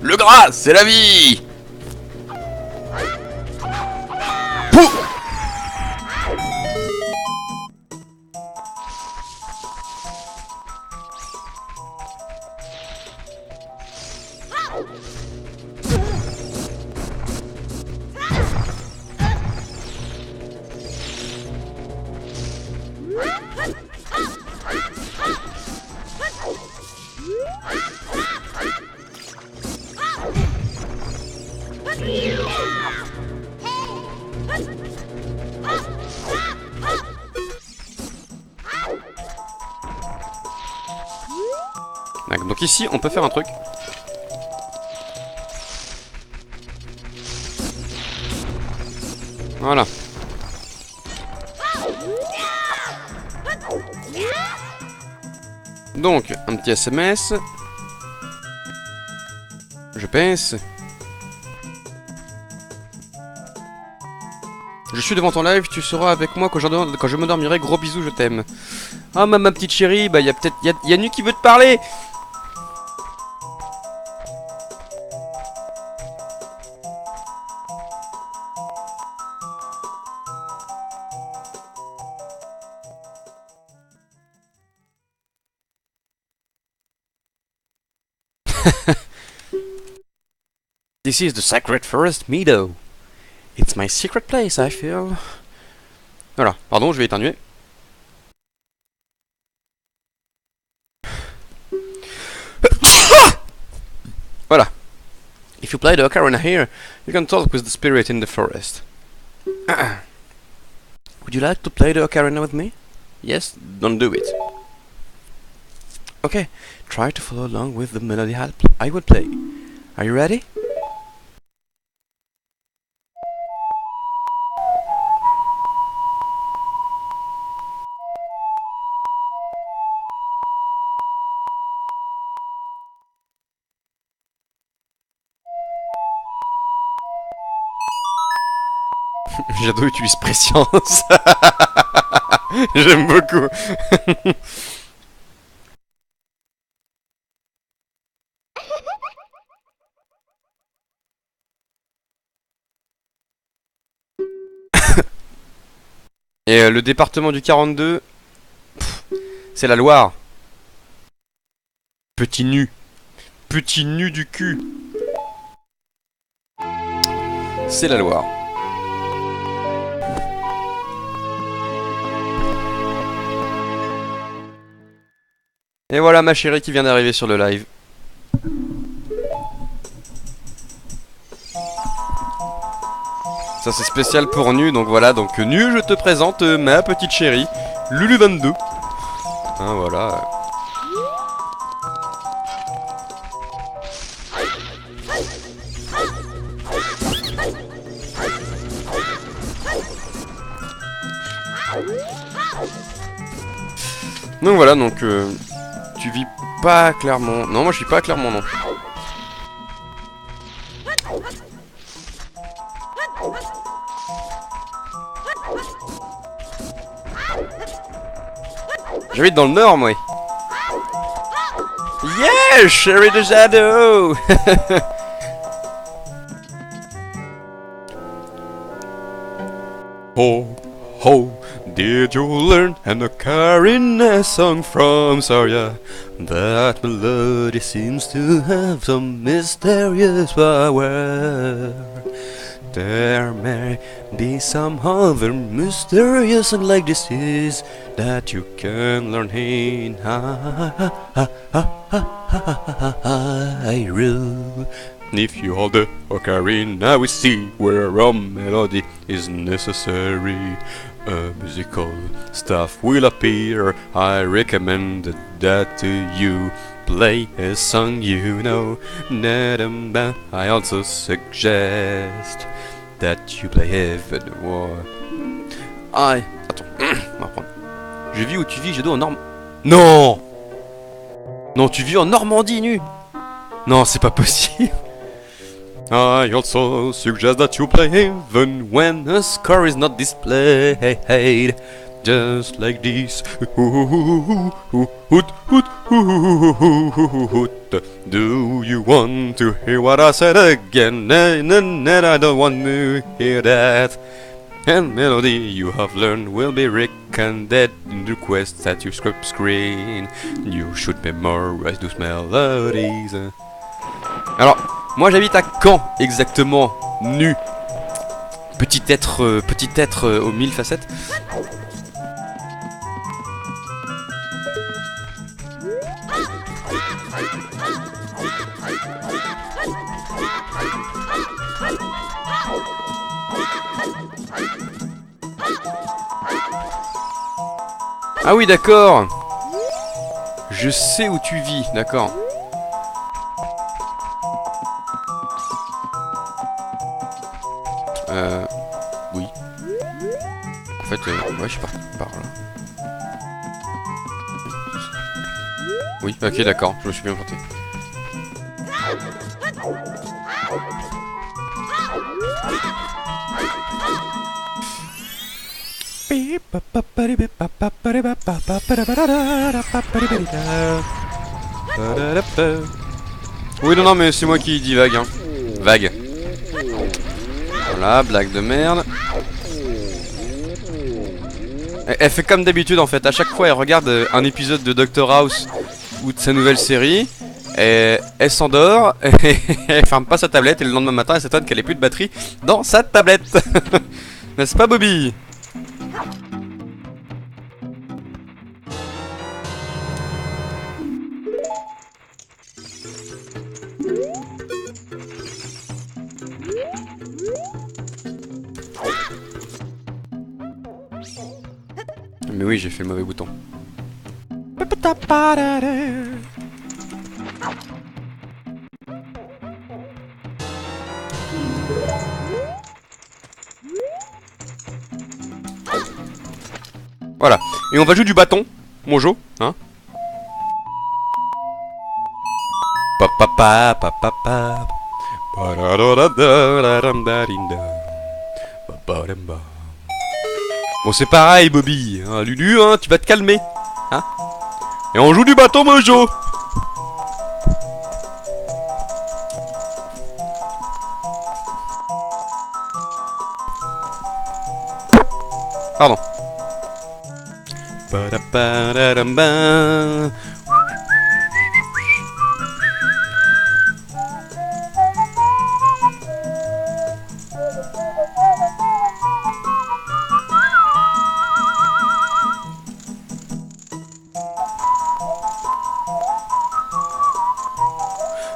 Le gras, c'est la vie. Pouh. Donc ici, on peut faire un truc. Voilà. Donc, un petit SMS. Je pense. Je suis devant ton live, tu seras avec moi quand je m'endormirai. Gros bisous, je t'aime. Ah, ma petite chérie, bah y a peut-être Yannick qui veut te parler. This is the Sacred Forest Meadow. It's my secret place, I feel. Voilà, pardon, je vais éternuer. Voilà. If you play the ocarina here, you can talk with the spirit in the forest. Would you like to play the ocarina with me? Yes? Don't do it. Okay, try to follow along with the melody I will play. Are you ready? Jadot utilise prescience. J'aime beaucoup. Et le département du 42, c'est la Loire. Petit nu. Petit nu du cul. C'est la Loire. Et voilà ma chérie qui vient d'arriver sur le live. Ça c'est spécial pour Nu, donc voilà, donc Nu, je te présente ma petite chérie, Lulu22. Hein, voilà. Donc voilà, donc tu vis pas à Clermont. Non, moi je vis pas à Clermont, non. J'habite dans le nord, moi. Yeah, chérie de Jadot. Ho, ho, did you learn an ocarina song from Soria? That melody seems to have some mysterious power. There may be some other mysterious song like this is that you can learn in Hyrule. If you hold the ocarina, we see where a melody is necessary. A musical staff will appear. I recommend that to you. Play a song you know. I also suggest that you play Heaven War. Attends, on va reprendre. Je vis où tu vis, Jadot en Normandie. Non! Non, tu vis en Normandie, Nu! Non, c'est pas possible! I also suggest that you play even when a score is not displayed. Just like this. Do you want to hear what I said again? I don't want to hear that. And melody you have learned will be recommended in requests at your script screen. You should memorize those melodies. Alors, moi j'habite à Caen, exactement, Nu. Petit être aux mille facettes. Ah oui, d'accord. Je sais où tu vis, d'accord. Oui. En fait, ouais, je suis parti par là. Oui, ok, d'accord, je me suis bien planté. Oui, non, mais c'est moi qui dis vague, hein. Vague. Voilà, blague de merde. Elle fait comme d'habitude en fait, à chaque fois elle regarde un épisode de Doctor House ou de sa nouvelle série et elle s'endort, elle ferme pas sa tablette et le lendemain matin elle s'étonne qu'elle ait plus de batterie dans sa tablette. N'est-ce pas Bobby? Mais oui, j'ai fait le mauvais bouton. Voilà. Et on va jouer du bâton, mon Jo, hein. Bon, c'est pareil, Bobby. Hein, Lulu, hein, tu vas te calmer. Hein. Et on joue du bâton, mon Jo. Pardon.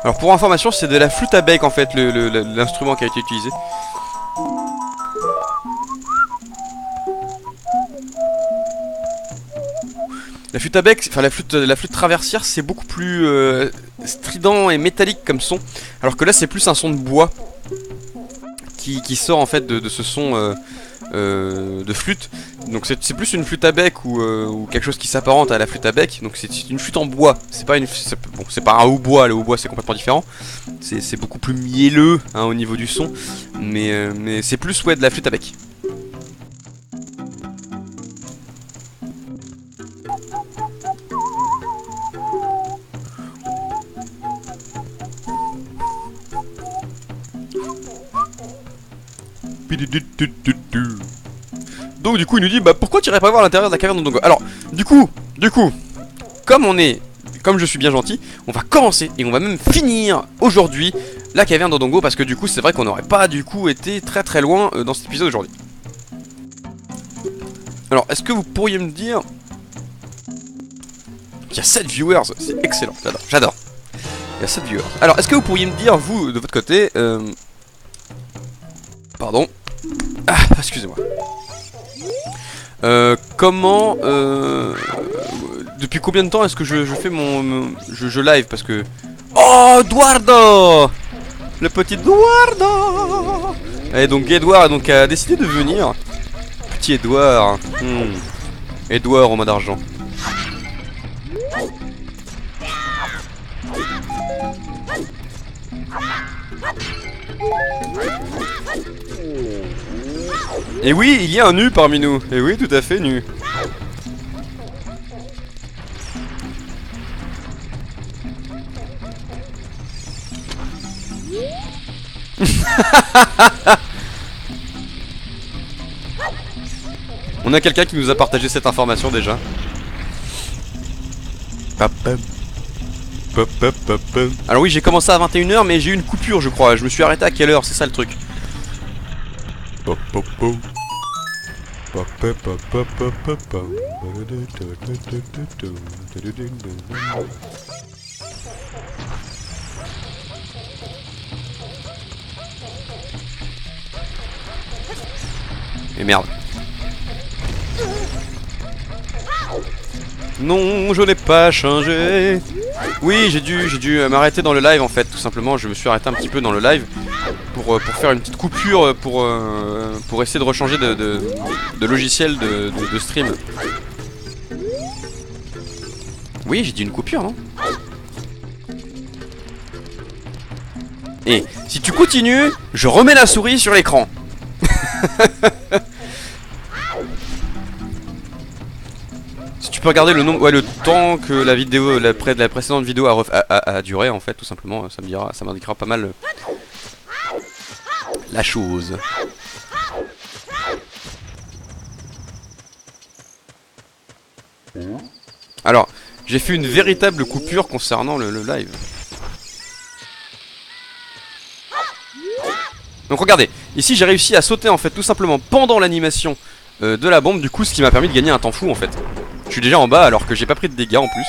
Alors pour information, c'est de la flûte à bec en fait l'instrument qui a été utilisé. La flûte à bec, enfin la flûte traversière, c'est beaucoup plus strident et métallique comme son, alors que là c'est plus un son de bois qui sort en fait de ce son de flûte. Donc c'est plus une flûte à bec ou quelque chose qui s'apparente à la flûte à bec. Donc c'est une flûte en bois. C'est pas une, bon, c'est pas un hautbois. Le hautbois c'est complètement différent. C'est beaucoup plus mielleux hein, au niveau du son, mais c'est plus ouais de la flûte à bec. Donc du coup il nous dit bah pourquoi tu irais pas voir l'intérieur de la caverne de Dodongo. Alors du coup comme je suis bien gentil, on va commencer et on va même finir aujourd'hui la caverne de Dodongo, parce que du coup c'est vrai qu'on n'aurait pas du coup été très loin dans cet épisode aujourd'hui. Alors est-ce que vous pourriez me dire, il y a 7 viewers, c'est excellent, j'adore. Il y a 7 viewers. Alors est-ce que vous pourriez me dire vous de votre côté pardon. Ah, excusez-moi. Comment depuis combien de temps est-ce que je fais je live, parce que oh Eduardo, le petit Eduardo. Et donc Edouard donc a décidé de venir. Petit Edouard. Edouard au mode d'argent. Et oui, il y a un nu parmi nous. Et oui, tout à fait nu. On a quelqu'un qui nous a partagé cette information déjà. Alors oui, j'ai commencé à 21 h mais j'ai eu une coupure je crois. Je me suis arrêté à quelle heure? C'est ça le truc. Et merde. Non, je n'ai pas changé. Oui, j'ai dû m'arrêter dans le live en fait, tout simplement. Je me suis arrêté un petit peu dans le live pour faire une petite coupure pour essayer de rechanger de logiciel de stream. Oui, j'ai dit une coupure, non? Et si tu continues, je remets la souris sur l'écran. Si tu peux regarder le nombre, ouais, le temps que la vidéo, la précédente vidéo a duré en fait, tout simplement, ça m'indiquera pas mal la chose. Alors, j'ai fait une véritable coupure concernant le live. Donc regardez, ici j'ai réussi à sauter en fait tout simplement pendant l'animation de la bombe, du coup ce qui m'a permis de gagner un temps fou en fait. Je suis déjà en bas alors que j'ai pas pris de dégâts en plus.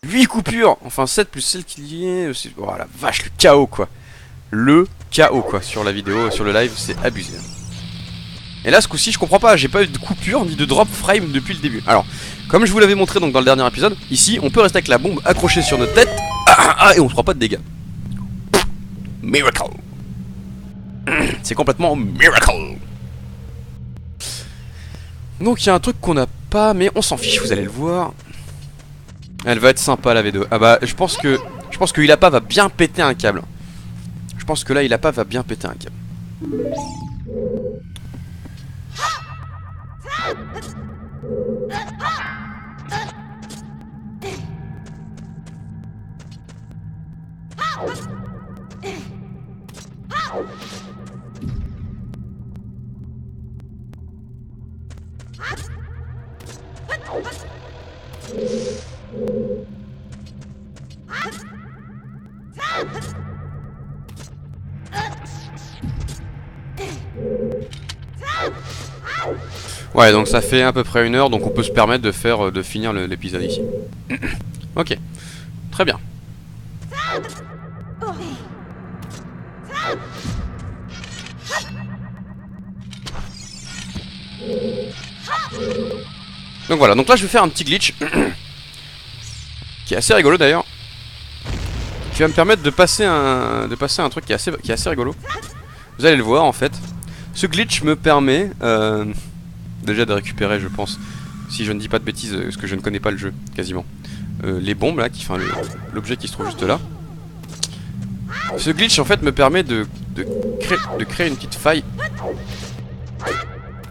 Huit coupures, enfin 7 plus celle qu'il y est, oh la vache, le chaos quoi. Le chaos quoi, sur la vidéo, sur le live, c'est abusé. Et là ce coup-ci je comprends pas, j'ai pas eu de coupure ni de drop frame depuis le début. Alors, comme je vous l'avais montré donc dans le dernier épisode, ici on peut rester avec la bombe accrochée sur notre tête, et on se prend pas de dégâts. Miracle. C'est complètement miracle. Donc il y a un truc qu'on n'a pas, mais on s'en fiche, vous allez le voir. Elle va être sympa la V2. Ah bah je pense que Illapa va bien péter un câble. Je pense que là Illapa va bien péter un câble. Ouais, donc ça fait à peu près 1 heure, donc on peut se permettre de finir l'épisode ici. Ok, très bien. Donc voilà, donc là je vais faire un petit glitch qui est assez rigolo d'ailleurs, qui va me permettre de passer un truc qui est assez rigolo. Vous allez le voir en fait. Ce glitch me permet déjà de récupérer, je pense, si je ne dis pas de bêtises, parce que je ne connais pas le jeu quasiment, les bombes là, enfin l'objet qui se trouve juste là. Ce glitch en fait me permet de créer une petite faille.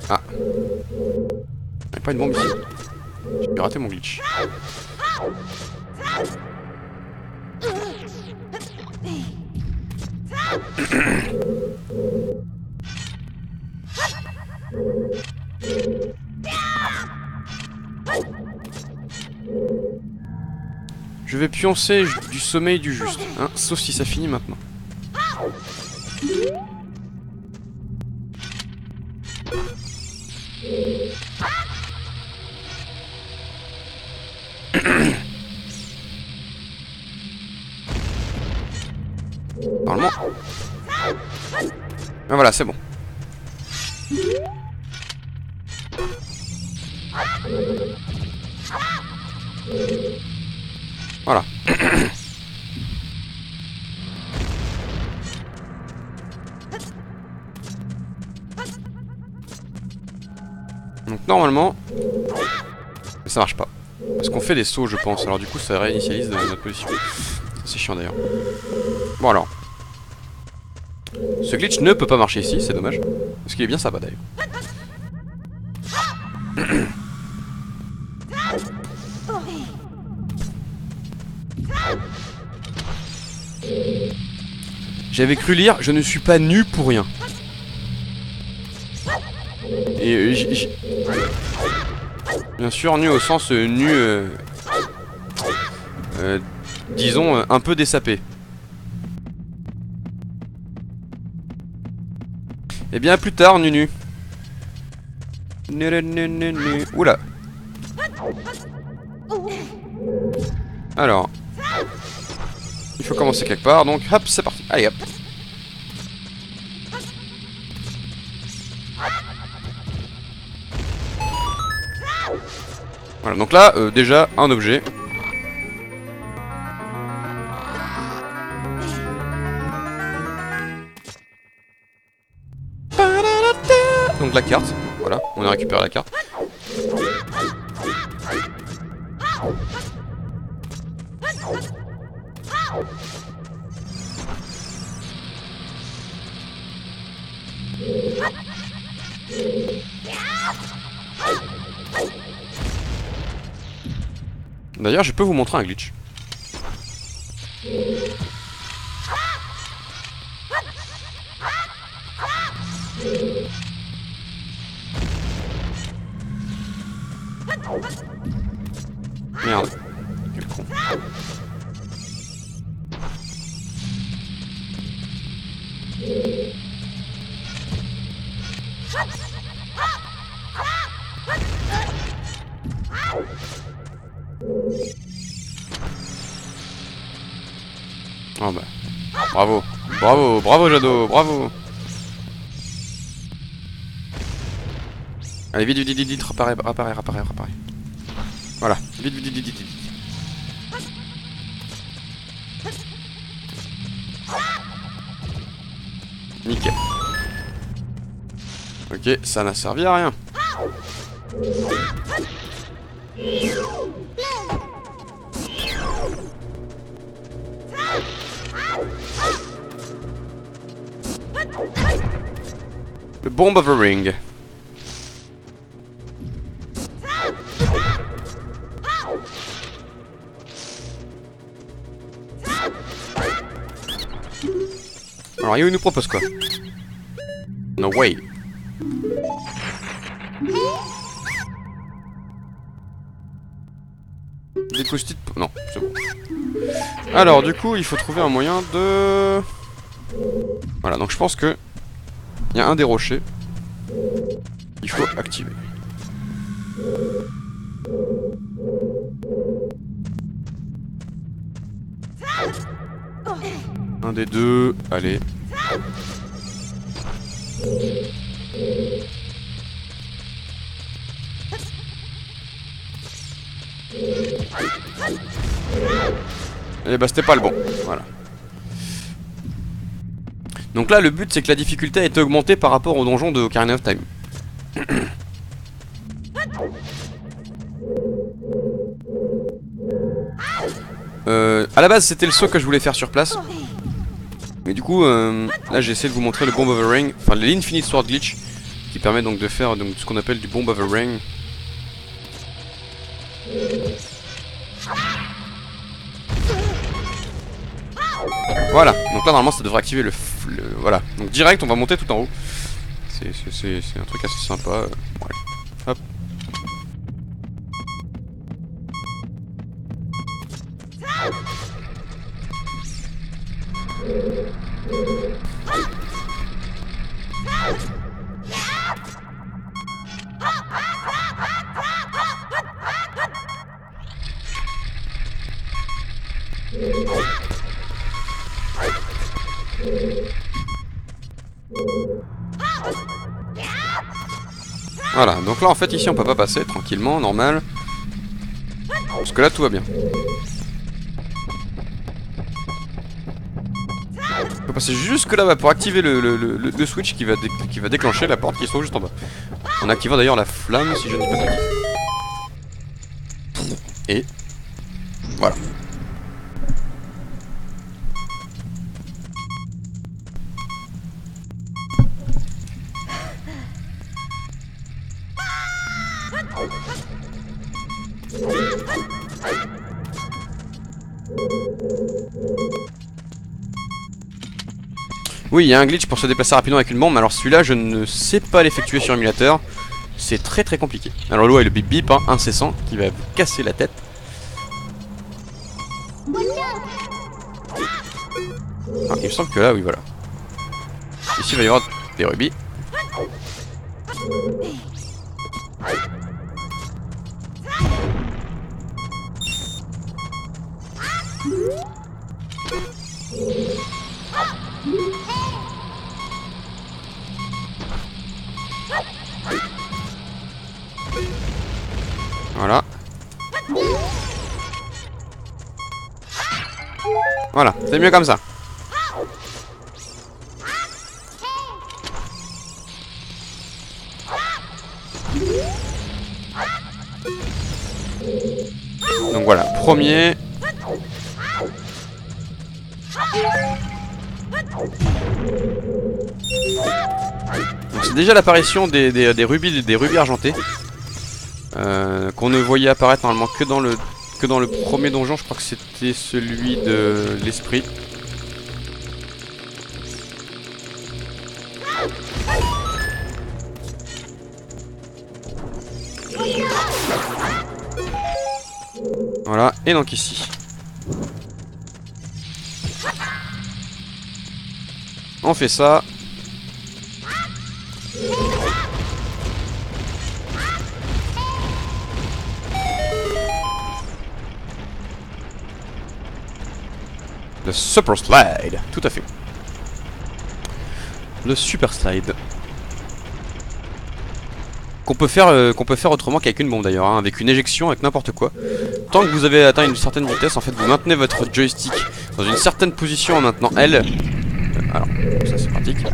Ah, il n'y a pas une bombe ici. J'ai raté mon glitch. Je vais pioncer du sommeil du juste, hein, sauf si ça finit maintenant. Normalement. Ah voilà, c'est bon. Voilà. Donc normalement, mais ça marche pas. Parce qu'on fait des sauts, je pense. Alors du coup, ça réinitialise notre position. C'est chiant d'ailleurs. Bon alors. Ce glitch ne peut pas marcher ici, c'est dommage. Parce qu'il est bien sympa d'ailleurs. J'avais cru lire, je ne suis pas nu pour rien. Et bien sûr, nu au sens nu, disons, un peu dessapé. Et bien plus tard, Nunu. Oula. Alors. Il faut commencer quelque part, donc hop, c'est parti. Allez hop. Voilà, donc là, déjà, un objet. Donc la carte, voilà, on a récupéré la carte. D'ailleurs, je peux vous montrer un glitch. Merde. Quel con. Oh bah. Bravo. Bravo, bravo Jado, bravo. Allez, vite, vite, vite, vite, réparer. Voilà, vite, vite, vite, vite, vite. Nickel. Ok, ça n'a servi à rien. Le Bomb of a Ring. Alors Yo il nous propose quoi? No way. Des post-it. Non, c'est bon. Alors du coup il faut trouver un moyen de... Voilà, donc je pense que il y a un des rochers. Il faut activer. Un des deux, allez. Et bah c'était pas le bon, voilà. Donc là le but c'est que la difficulté a été augmentée par rapport au donjon de Ocarina of Time. À la base c'était le saut que je voulais faire sur place. Mais du coup là j'ai essayé de vous montrer le Bomb of a Ring, enfin l'Infinite Sword Glitch, qui permet donc de faire donc, ce qu'on appelle du Bomb of a Ring. Voilà, donc là normalement ça devrait activer le voilà, donc direct on va monter tout en haut. C'est un truc assez sympa. Ouais. Hop. Voilà, donc là en fait ici on peut pas passer tranquillement, normal. Parce que là tout va bien. On peut passer jusque là-bas pour activer le switch qui va déclencher la porte qui se trouve juste en bas. En activant d'ailleurs la flamme si je ne dis pas de bêtises. Et voilà. Oui, il y a un glitch pour se déplacer rapidement avec une bombe, mais alors celui-là, je ne sais pas l'effectuer sur émulateur. C'est très très compliqué. Alors l'eau est le bip bip, hein, incessant, qui va vous casser la tête. Ah, il me semble que là, oui, voilà. Ici, il va y avoir des rubis. Voilà. Voilà, c'est mieux comme ça. Donc voilà, premier. C'est déjà l'apparition des rubis argentés. Qu'on ne voyait apparaître normalement que dans le premier donjon. Je crois que c'était celui de l'esprit. Voilà, et donc ici on fait ça. Le Super Slide, tout à fait. Le Super Slide. Qu'on peut faire autrement qu'avec une bombe d'ailleurs, hein, avec une éjection, avec n'importe quoi. Tant que vous avez atteint une certaine vitesse, en fait, vous maintenez votre joystick dans une certaine position en maintenant L. Alors, ça c'est pratique.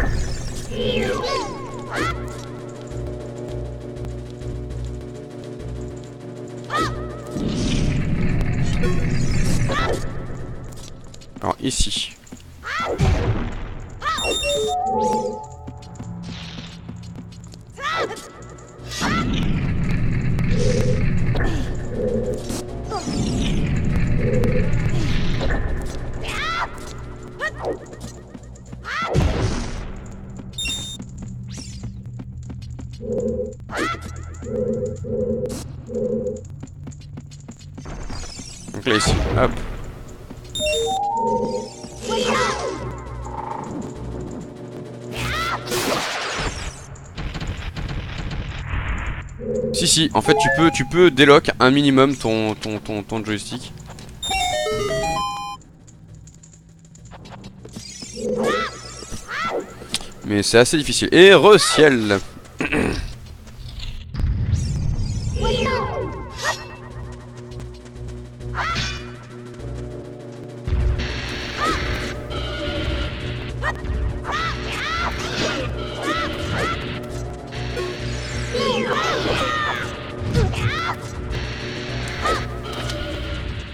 Alors ici. Donc là ici, hop. Si, en fait tu peux délock un minimum ton joystick. Mais c'est assez difficile. Et re-ciel.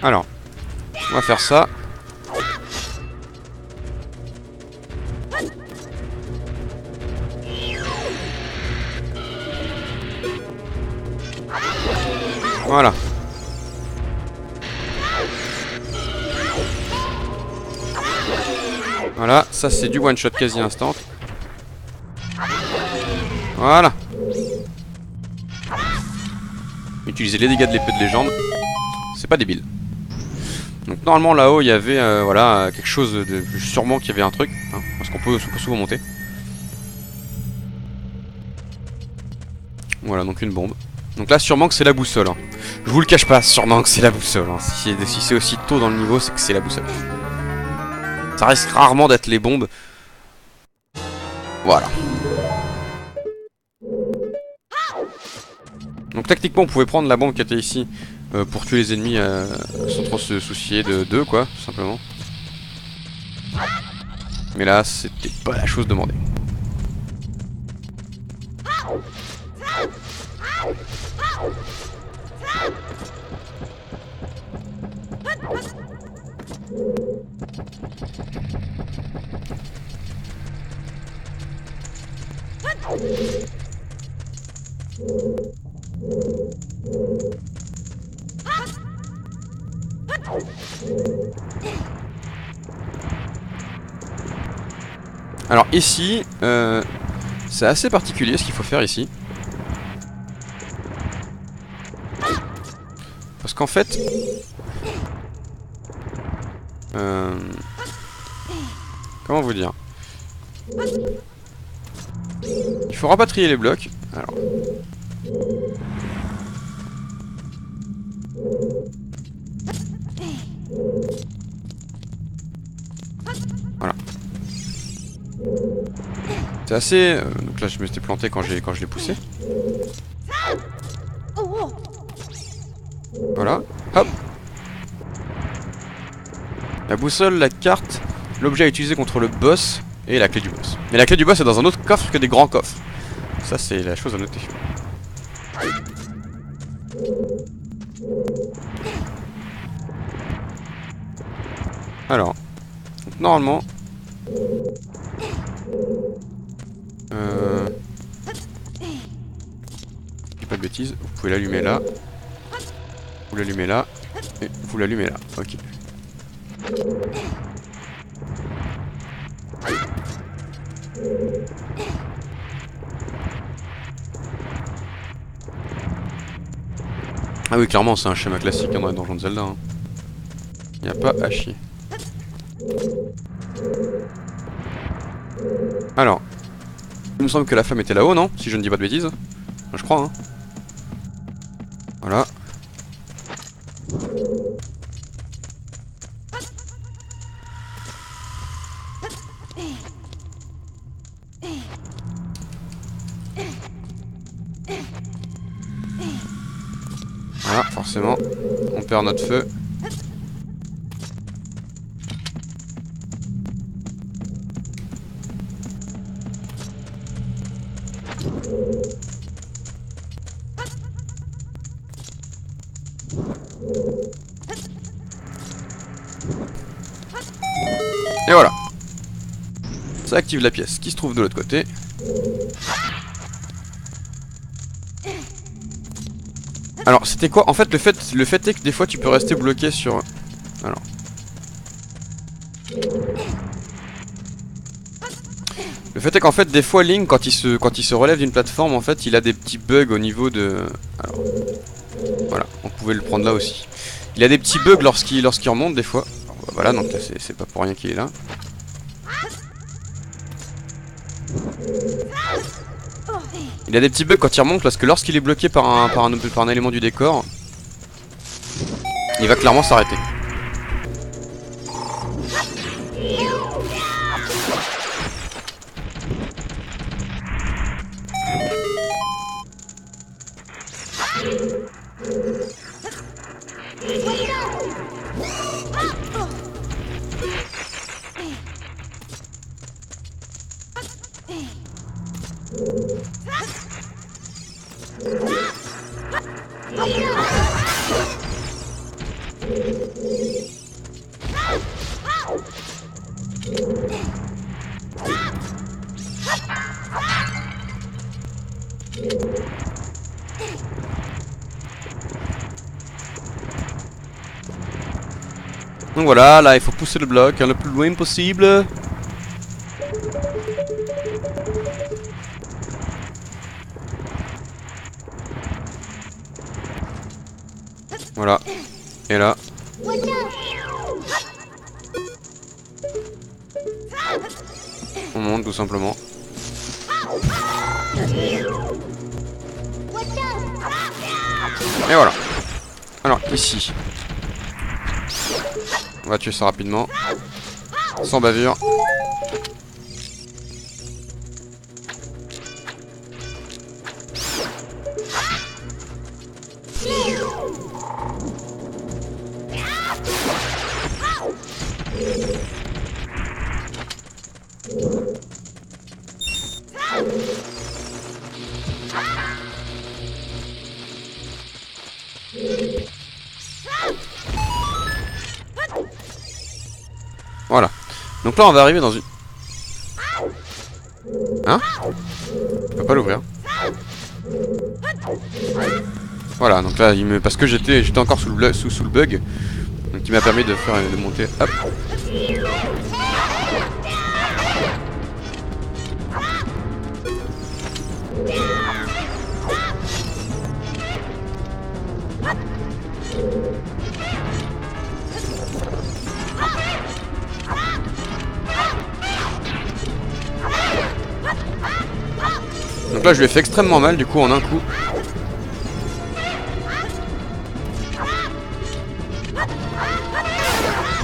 Alors, on va faire ça. Voilà. Voilà, ça c'est du one shot quasi instant. Voilà. Utiliser les dégâts de l'épée de légende, c'est pas débile. Donc normalement là-haut il y avait voilà quelque chose de sûrement qu'il y avait un truc, hein, parce qu'on peut souvent monter. Voilà donc une bombe. Donc là sûrement que c'est la boussole. Hein. Je vous le cache pas, sûrement que c'est la boussole. Hein. Si c'est aussi tôt dans le niveau, c'est que c'est la boussole. Ça risque rarement d'être les bombes. Voilà. Donc techniquement on pouvait prendre la bombe qui était ici pour tuer les ennemis sans trop se soucier d'eux quoi, tout simplement. Mais là c'était pas la chose demandée. Alors ici, c'est assez particulier ce qu'il faut faire ici. Parce qu'en fait... comment vous dire? Il faut rapatrier les blocs. Alors... Voilà. C'est assez... donc là je me suis planté quand je l'ai poussé. Voilà. Hop. La boussole, la carte, l'objet à utiliser contre le boss et la clé du boss. Mais la clé du boss est dans un autre coffre que des grands coffres. Ça c'est la chose à noter. Alors, donc normalement, je dis pas de bêtises, vous pouvez l'allumer là, vous l'allumez là, et vous l'allumez là, ok. Ah oui, clairement c'est un schéma classique hein, dans les donjons de Zelda. Hein. Y a pas à chier. Alors, il me semble que la femme était là-haut, non? Si je ne dis pas de bêtises. Je crois, hein. Voilà. Ah, forcément, on perd notre feu. Et voilà. Ça active la pièce qui se trouve de l'autre côté. Alors, c'était quoi? En fait, le fait est que des fois, tu peux rester bloqué sur... Alors... Le fait est qu'en fait, des fois, Link, quand il se relève d'une plateforme, en fait, il a des petits bugs au niveau de... Alors... Voilà, on pouvait le prendre là aussi. Il a des petits bugs lorsqu'il remonte, des fois. Alors, voilà, donc là, c'est pas pour rien qu'il est là. Il a des petits bugs quand il remonte parce que lorsqu'il est bloqué par un élément du décor, il va clairement s'arrêter. Donc voilà, là il faut pousser le bloc le plus loin possible. Voilà. Et là. On monte tout simplement. Et voilà. Alors ici. On va tuer ça rapidement. Sans bavure. Voilà. Donc là on va arriver dans une... Hein? Je peux pas l'ouvrir. Voilà, donc là il me... Parce que j'étais encore sous le bug. Donc il m'a permis de faire de monter. Hop. Donc là je lui ai fait extrêmement mal du coup en un coup.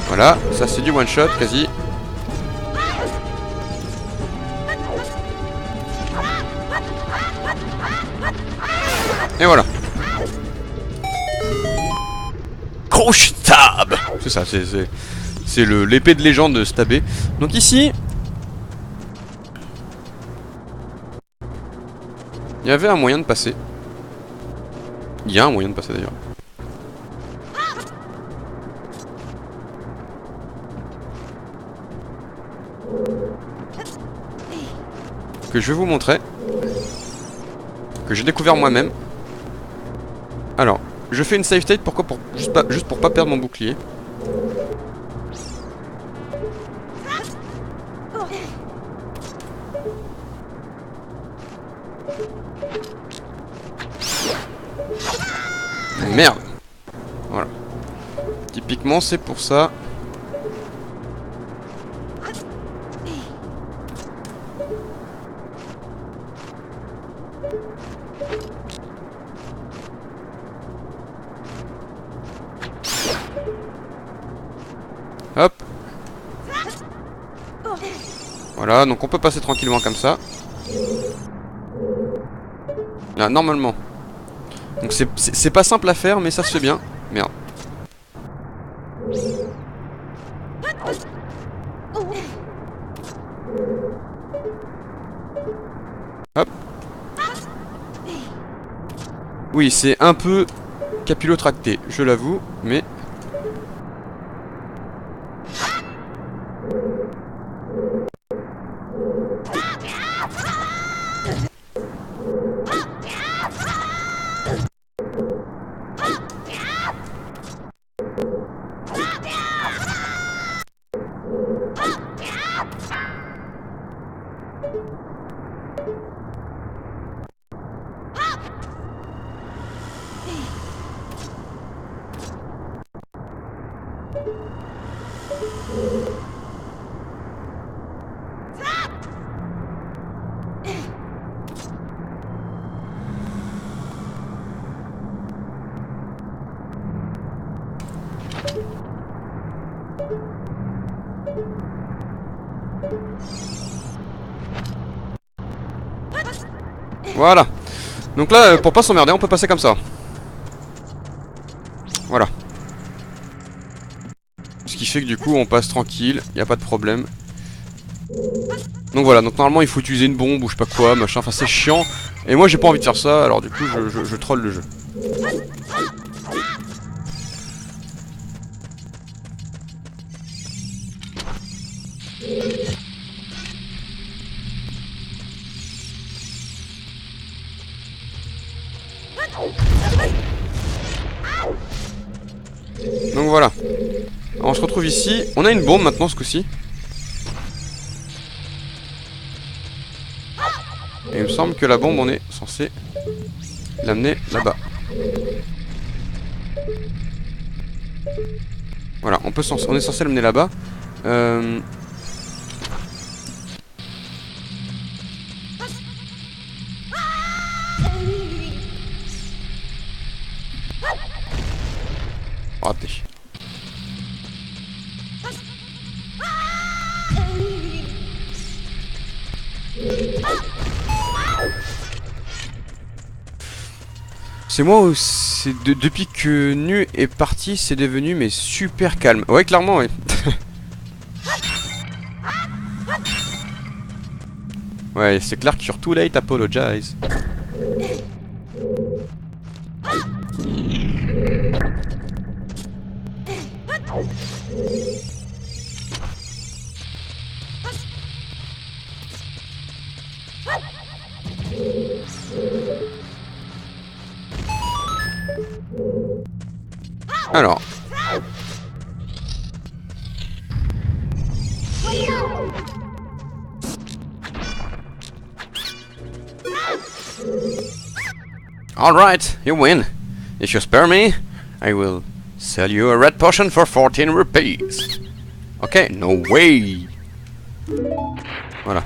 Voilà, ça c'est du one shot quasi. Et voilà. Crouch stab. C'est ça, c'est l'épée de légende de stabé. Donc ici, il y avait un moyen de passer. Il y a un moyen de passer d'ailleurs. Que je vais vous montrer. Que j'ai découvert moi-même. Alors, je fais une save state, pourquoi juste pour pas perdre mon bouclier. Merde. Voilà. Typiquement c'est pour ça. Hop. Voilà, donc on peut passer tranquillement comme ça. Là, normalement, Donc c'est pas simple à faire, mais ça se fait bien. Merde. Hop. Oui, c'est un peu capillotracté, je l'avoue, mais... Voilà. Donc là, pour pas s'emmerder, on peut passer comme ça. Voilà. Ce qui fait que du coup, on passe tranquille, y a pas de problème. Donc voilà, donc normalement, il faut utiliser une bombe ou je sais pas quoi, machin, enfin c'est chiant. Et moi, j'ai pas envie de faire ça, alors du coup, je troll le jeu. Donc voilà. Alors, on se retrouve ici. On a une bombe maintenant ce coup-ci. Et il me semble que la bombe, on est censé l'amener là-bas. Voilà, on est censé l'amener là-bas. Raté. C'est moi où c'est depuis que Nu est parti, c'est devenu mais super calme. Ouais, clairement, ouais. Ouais, c'est clair que you're too late, apologize. Alors. Alright, you win. If you spare me, I will sell you a red potion for 14 rupees. Okay, no way. Voilà.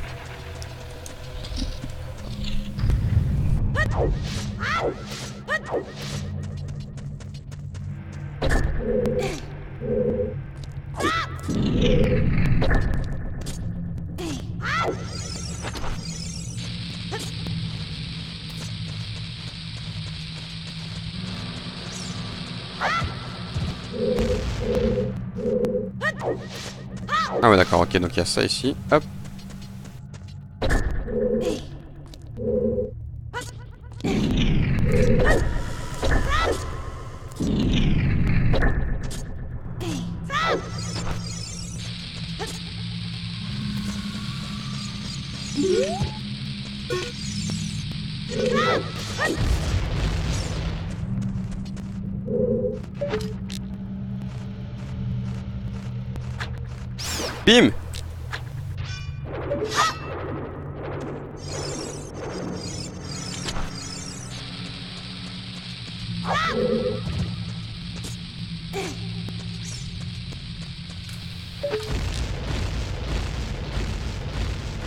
Ah ouais d'accord, ok, donc il y a ça ici, hop. Bim!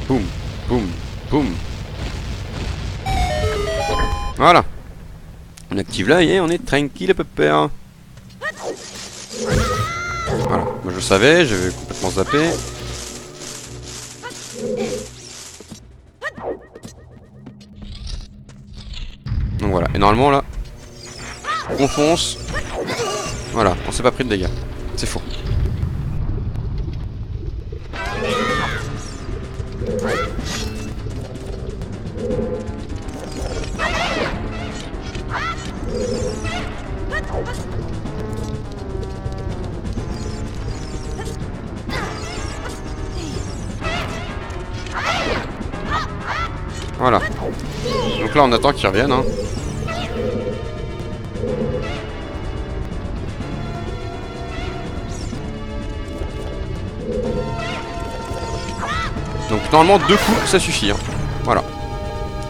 Boum, boum, boum. Voilà. On active là et on est tranquille, pépère. Voilà, moi je savais, j'avais complètement zappé. Donc voilà, et normalement là, On fonce. Voilà, on s'est pas pris de dégâts. C'est faux. Voilà. Donc là on attend qu'ils reviennent hein. Donc normalement 2 coups ça suffit hein. Voilà.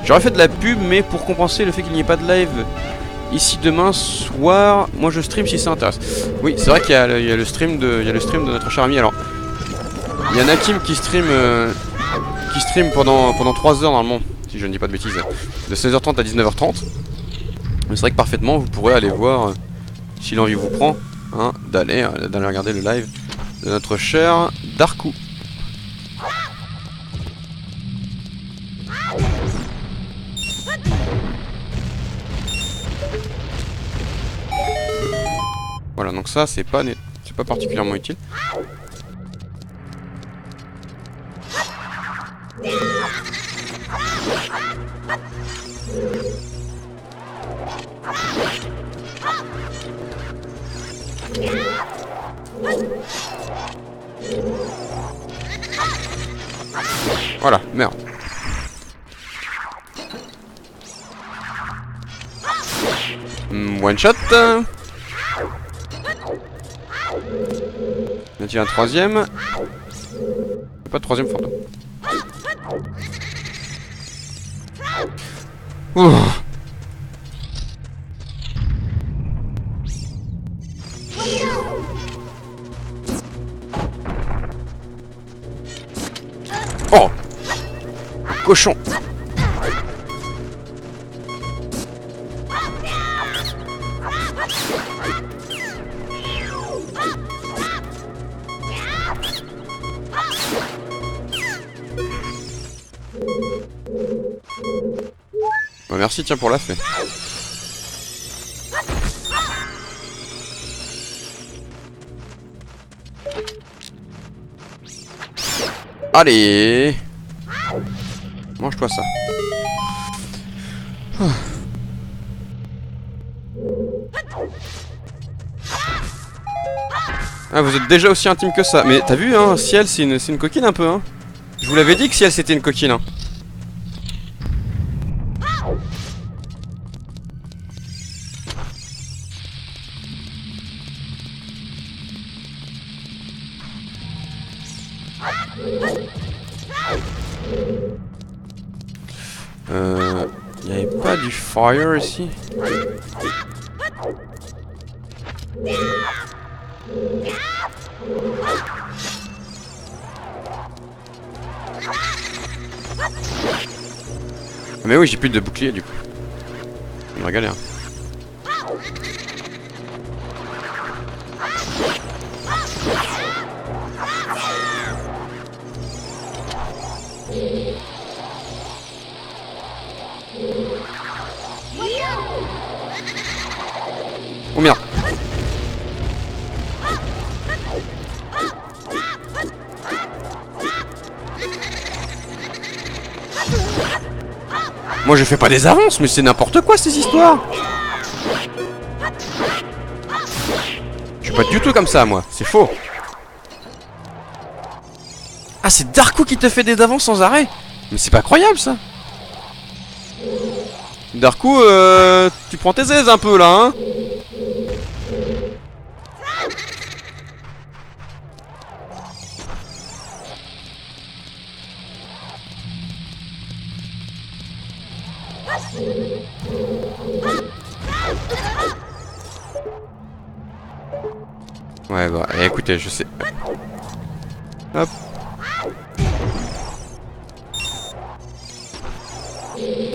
J'aurais fait de la pub mais pour compenser le fait qu'il n'y ait pas de live ici demain soir, moi je stream si ça intéresse. Oui c'est vrai qu'il y a le stream de notre cher ami. Alors il y a Nakim qui stream pendant 3 heures normalement, si je ne dis pas de bêtises, de 16h30 à 19h30. Mais c'est vrai que parfaitement vous pourrez aller voir si l'envie vous prend hein, d'aller regarder le live de notre cher Darkou. Voilà, donc ça c'est pas particulièrement utile. Voilà, merde. One shot. Y a-t-il un troisième? Pas de troisième fantôme. Ouh. Oh! Cochon! Bah merci tiens pour la fée. Allez! Mange-toi ça. Ah vous êtes déjà aussi intime que ça. Mais t'as vu hein, Ciel c'est une coquine un peu hein. Je vous l'avais dit que Ciel c'était une coquine hein. Il n'y avait pas du fire ici? Mais oui, j'ai plus de bouclier du coup. On va galérer. Oh merde. Moi je fais pas des avances, mais c'est n'importe quoi ces histoires. Je suis pas du tout comme ça moi, c'est faux. Ah c'est Darkou qui te fait des avances sans arrêt. Mais c'est pas croyable ça. Darkou, tu prends tes aises un peu là hein. Ouais bah écoutez je sais. Hop.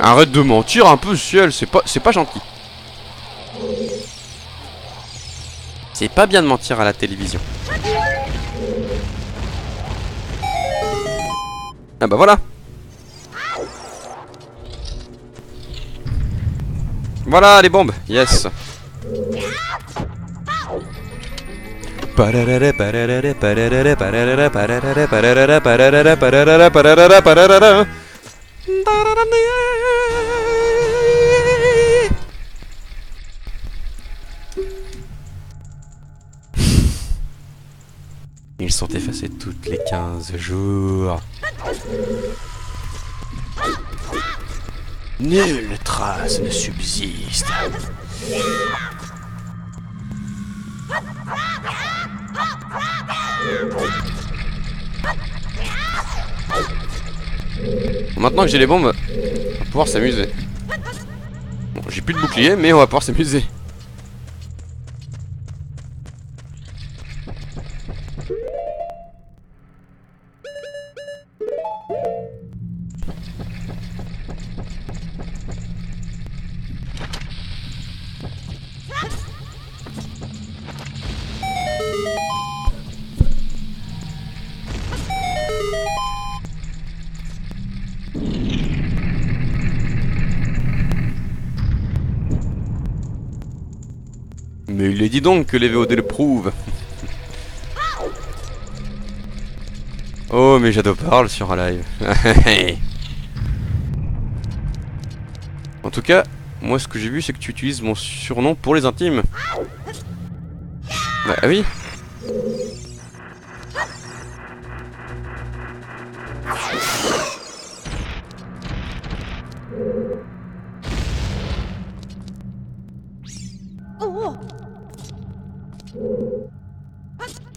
Arrête de mentir un peu Ciel, c'est pas gentil. C'est pas bien de mentir à la télévision. Ah bah voilà. Voilà les bombes, yes. Ils sont effacés toutes les 15 jours. Nulle trace ne subsiste. Maintenant que j'ai les bombes, on va pouvoir s'amuser. Bon, j'ai plus de bouclier, mais on va pouvoir s'amuser. Mais il est dit donc que les VOD le prouvent. Oh mais Shadow parle sur un live. En tout cas, moi ce que j'ai vu c'est que tu utilises mon surnom pour les intimes. Bah oui.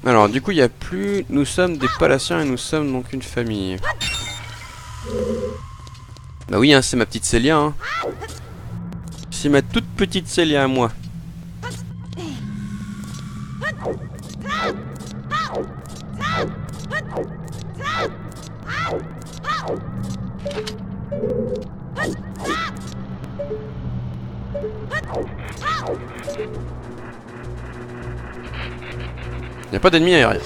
Alors du coup il n'y a plus, nous sommes des Palaciens et nous sommes donc une famille. Bah oui hein, c'est ma petite Célia hein. C'est ma toute petite Célia à moi. Y'a pas d'ennemis aériens.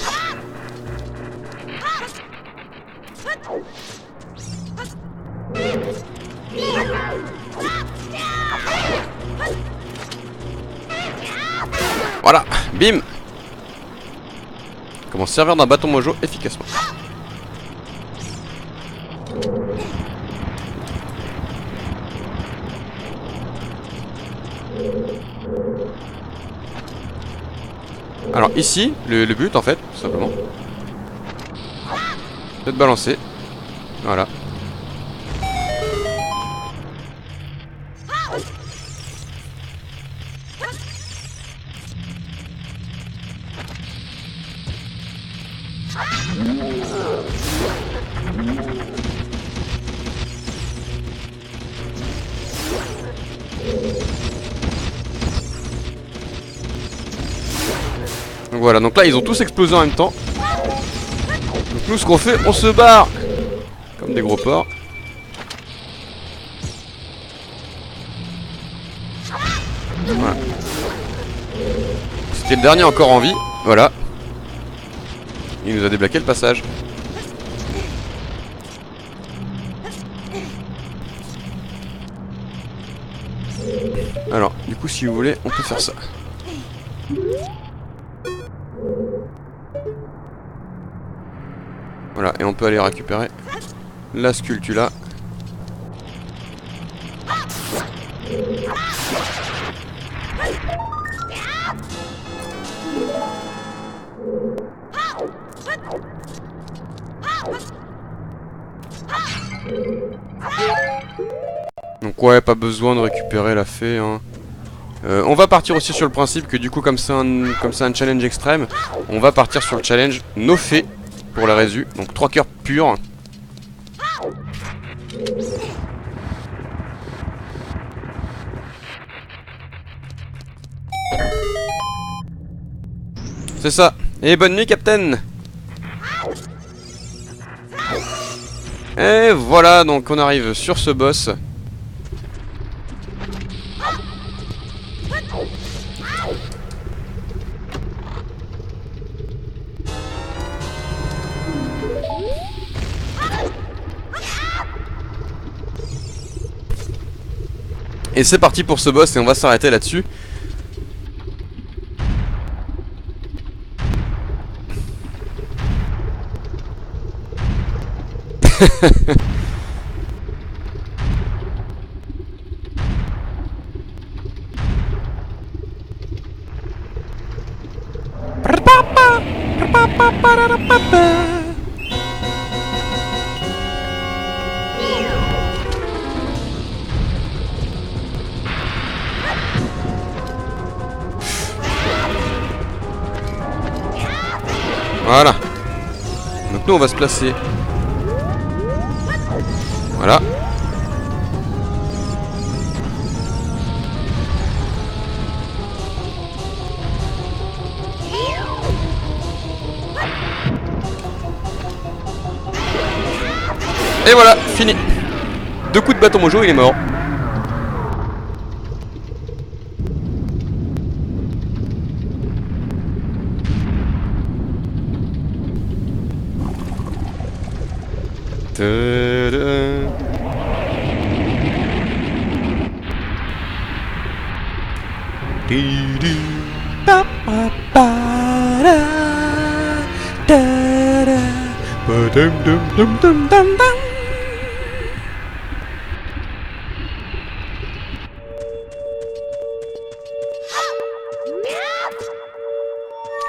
Voilà, bim. Comment se servir d'un bâton mojo efficacement. Alors ici, le but en fait, tout simplement, c'est de balancer. Voilà. Voilà, donc là ils ont tous explosé en même temps. Donc nous ce qu'on fait, on se barre comme des gros porcs. Voilà. C'était le dernier encore en vie, voilà. Il nous a débloqué le passage. Alors, du coup si vous voulez, on peut faire ça. Voilà, et on peut aller récupérer la sculptula. Donc ouais, pas besoin de récupérer la fée hein. On va partir aussi sur le principe que du coup comme c'est un challenge extrême, on va partir sur le challenge no fées pour la résu, donc 3 cœurs purs. C'est ça. Et bonne nuit Captain. Et voilà, donc on arrive sur ce boss. Et c'est parti pour ce boss et on va s'arrêter là-dessus. Voilà. Donc nous on va se placer. Voilà. Et voilà, fini. 2 coups de bâton mojo, il est mort.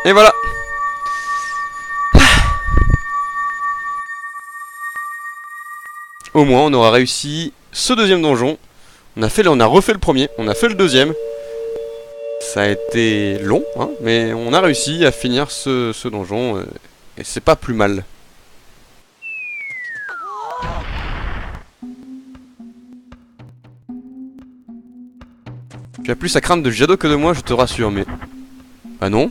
Et voilà. Au moins on aura réussi ce deuxième donjon. On a refait le premier, on a fait le deuxième. Ça a été long, hein, mais on a réussi à finir ce donjon, et c'est pas plus mal. Tu as plus à craindre de Jado que de moi, je te rassure, mais... Ah non.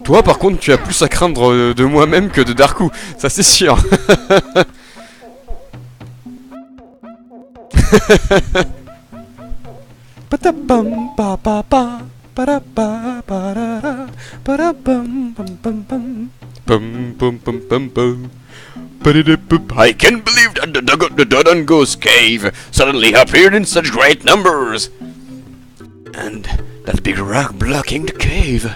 Toi par contre tu as plus à craindre de moi-même que de Darkou, ça c'est sûr. I can't believe that the Dodongos cave suddenly appeared in such great numbers. And that big rock blocking the cave.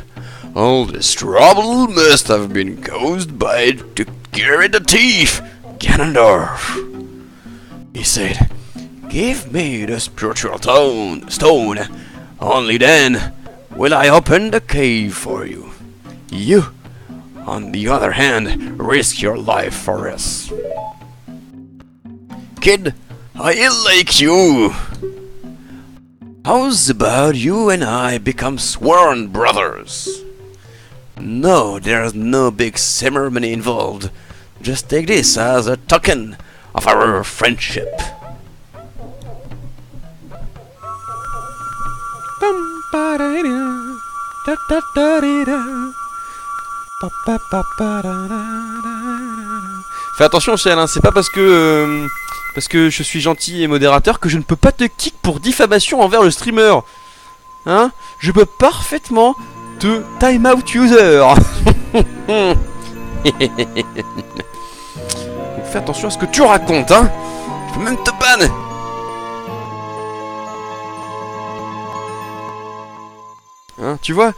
All this trouble must have been caused by the Gary the thief, Ganondorf. He said, "Give me the spiritual stone. Only then will I open the cave for you. You, on the other hand, risk your life for us." Kid, I like you. How's about you and I become sworn brothers? No, there's no big ceremony involved. Just take this as a token of our friendship. Fais attention, Ciel, hein, c'est pas parce que je suis gentil et modérateur que je ne peux pas te kick pour diffamation envers le streamer. Hein? Je peux parfaitement te time out user. Donc fais attention à ce que tu racontes, hein. Je peux même te ban. Hein, tu vois,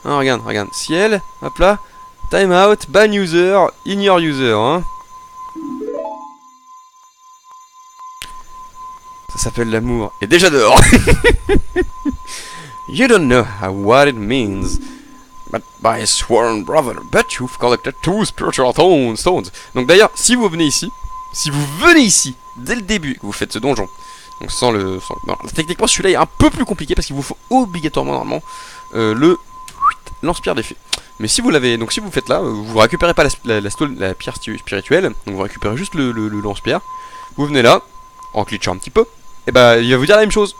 hein, regarde, Ciel, hop là, time out, ban user, ignore user, hein. Ça s'appelle l'amour, et déjà dehors. You don't know what it means, but by sworn brother, but you've collected 2 spiritual stones. Donc d'ailleurs, si vous venez ici, dès le début, que vous faites ce donjon, donc non, techniquement celui-là est un peu plus compliqué parce qu'il vous faut obligatoirement normalement le lance-pierre d'effet. Mais si vous l'avez, donc si vous faites là, vous récupérez pas la pierre spirituelle, donc vous récupérez juste le lance-pierre. Vous venez là, en glitchant un petit peu, et bah il va vous dire la même chose.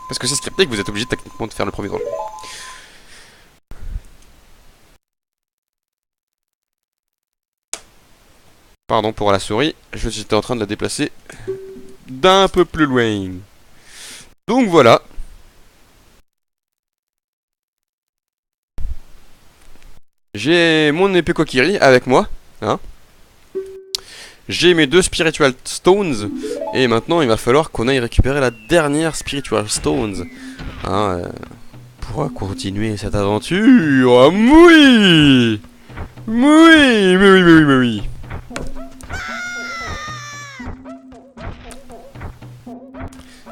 Parce que c'est scripté que vous êtes obligé techniquement de faire le premier donjon. Pardon pour la souris, j'étais en train de la déplacer d'un peu plus loin. Donc voilà. J'ai mon épée Kokiri avec moi, hein. J'ai mes 2 Spiritual Stones, et maintenant il va falloir qu'on aille récupérer la dernière Spiritual Stones, hein, pour continuer cette aventure. Oui.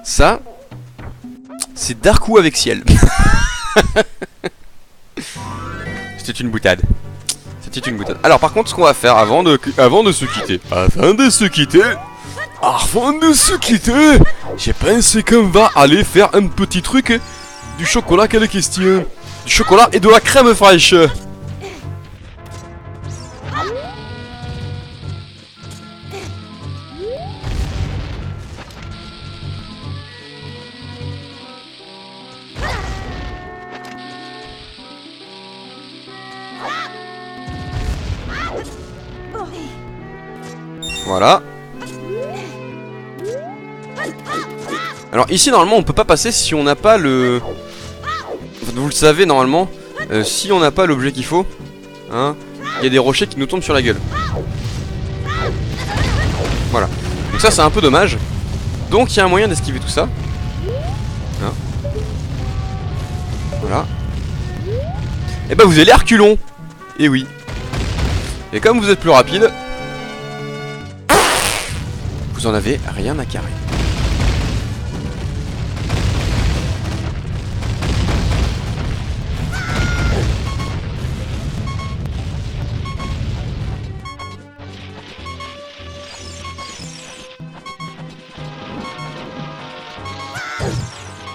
Ça, c'est Darkou avec ciel. C'était une boutade. C'était une boutade. Alors par contre, ce qu'on va faire avant de se quitter, j'ai pensé qu'on va aller faire un petit truc du chocolat, quelle question. Du chocolat et de la crème fraîche. Voilà. Alors ici normalement on peut pas passer si on n'a pas le... Enfin, vous le savez normalement, si on n'a pas l'objet qu'il faut, hein, il y a des rochers qui nous tombent sur la gueule. Voilà. Donc ça c'est un peu dommage. Donc il y a un moyen d'esquiver tout ça. Hein. Voilà. Et bah vous allez reculons. Et oui. Et comme vous êtes plus rapide, vous en avez rien à carrer.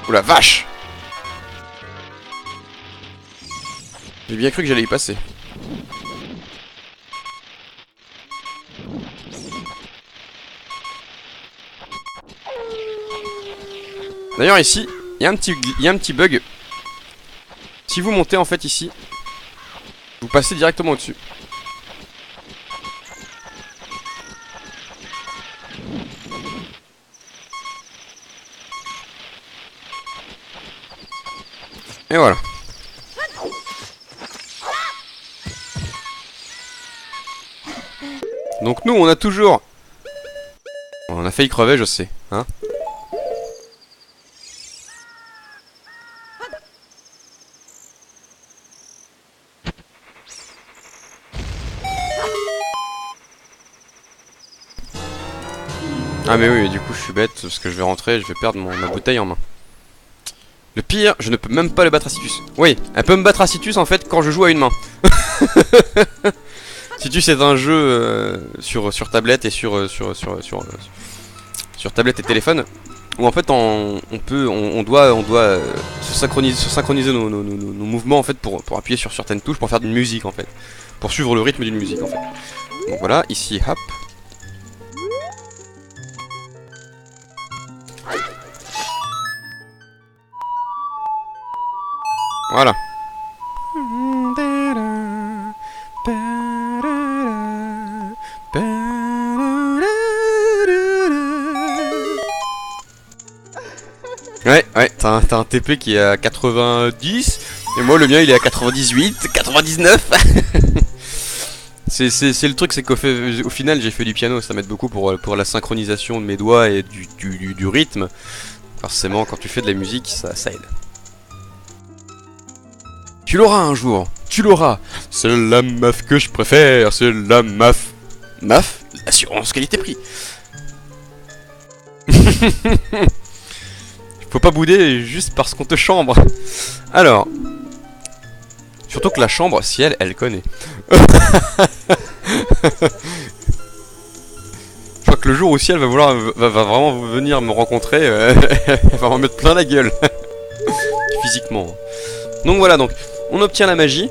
Oh la vache! J'ai bien cru que j'allais y passer. D'ailleurs ici, il y a un petit bug. Si vous montez en fait ici, vous passez directement au-dessus. Et voilà. Donc nous on a toujours... On a failli crever, je sais, hein. Ah mais oui, du coup je suis bête parce que je vais rentrer et je vais perdre ma bouteille en main. Le pire, je ne peux même pas le battre à Citus. Oui, elle peut me battre à Citus en fait quand je joue à une main. Citus est un jeu sur tablette et sur tablette et téléphone où en fait on doit se synchroniser nos mouvements en fait pour appuyer sur certaines touches pour faire d'une musique en fait, pour suivre le rythme d'une musique en fait. Donc voilà, ici hop. Voilà. Ouais, t'as un TP qui est à 90 et moi le mien il est à 98, 99. C'est le truc, c'est qu'au final j'ai fait du piano, ça m'aide beaucoup pour la synchronisation de mes doigts et du rythme. Forcément quand tu fais de la musique ça aide. Tu l'auras un jour, tu l'auras. C'est la MAF que je préfère, c'est la MAF. MAF, l'assurance qualité-prix. Faut pas bouder juste parce qu'on te chambre. Alors, surtout que la chambre, si elle connaît. Je crois que le jour où si elle va vraiment venir me rencontrer, elle va m'en mettre plein la gueule. Physiquement. Donc voilà, donc on obtient la magie.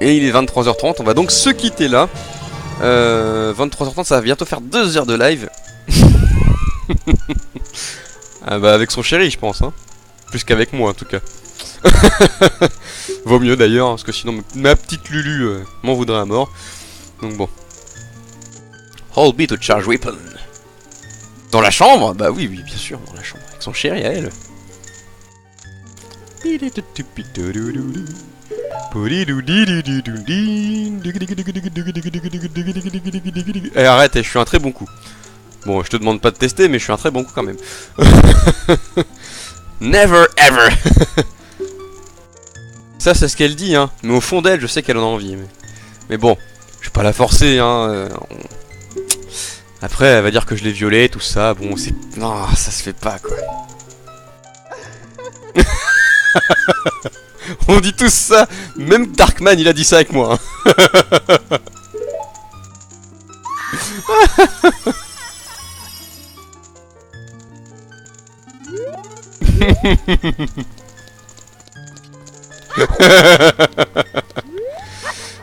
Et il est 23h30, on va donc se quitter là. 23h30, ça va bientôt faire 2 heures de live. Ah bah avec son chéri je pense, hein. Plus qu'avec moi en tout cas. Vaut mieux d'ailleurs, parce que sinon ma petite Lulu m'en voudrait à mort. Donc bon. Hold B to charge weapon. Dans la chambre? Bah oui, bien sûr, dans la chambre. Avec son chéri à elle. Eh arrête, je suis un très bon coup. Bon, je te demande pas de tester, mais je suis un très bon coup quand même. Never ever. Ça c'est ce qu'elle dit, hein. Mais au fond d'elle, je sais qu'elle en a envie. Mais bon, je vais pas la forcer, hein. Après, elle va dire que je l'ai violé, tout ça. Bon, c'est... Non, ça se fait pas, quoi. On dit tous ça. Même Darkman, il a dit ça avec moi. Hein.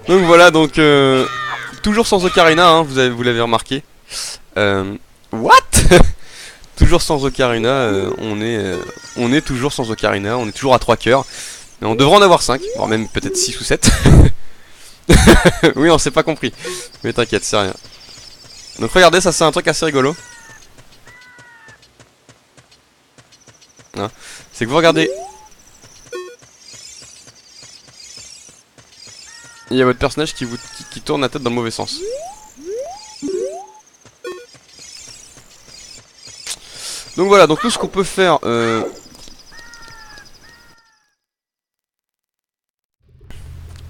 Donc voilà, donc toujours sans Ocarina, hein, vous l'avez remarqué. What? Toujours sans Ocarina, on est toujours sans Ocarina, on est toujours à 3 cœurs. Mais on devrait en avoir 5, voire même peut-être 6 ou 7. Oui, on s'est pas compris. Mais t'inquiète, c'est rien. Donc regardez, ça c'est un truc assez rigolo. Hein, c'est que vous regardez. Il y a votre personnage qui tourne la tête dans le mauvais sens. Donc voilà, donc tout ce qu'on peut faire...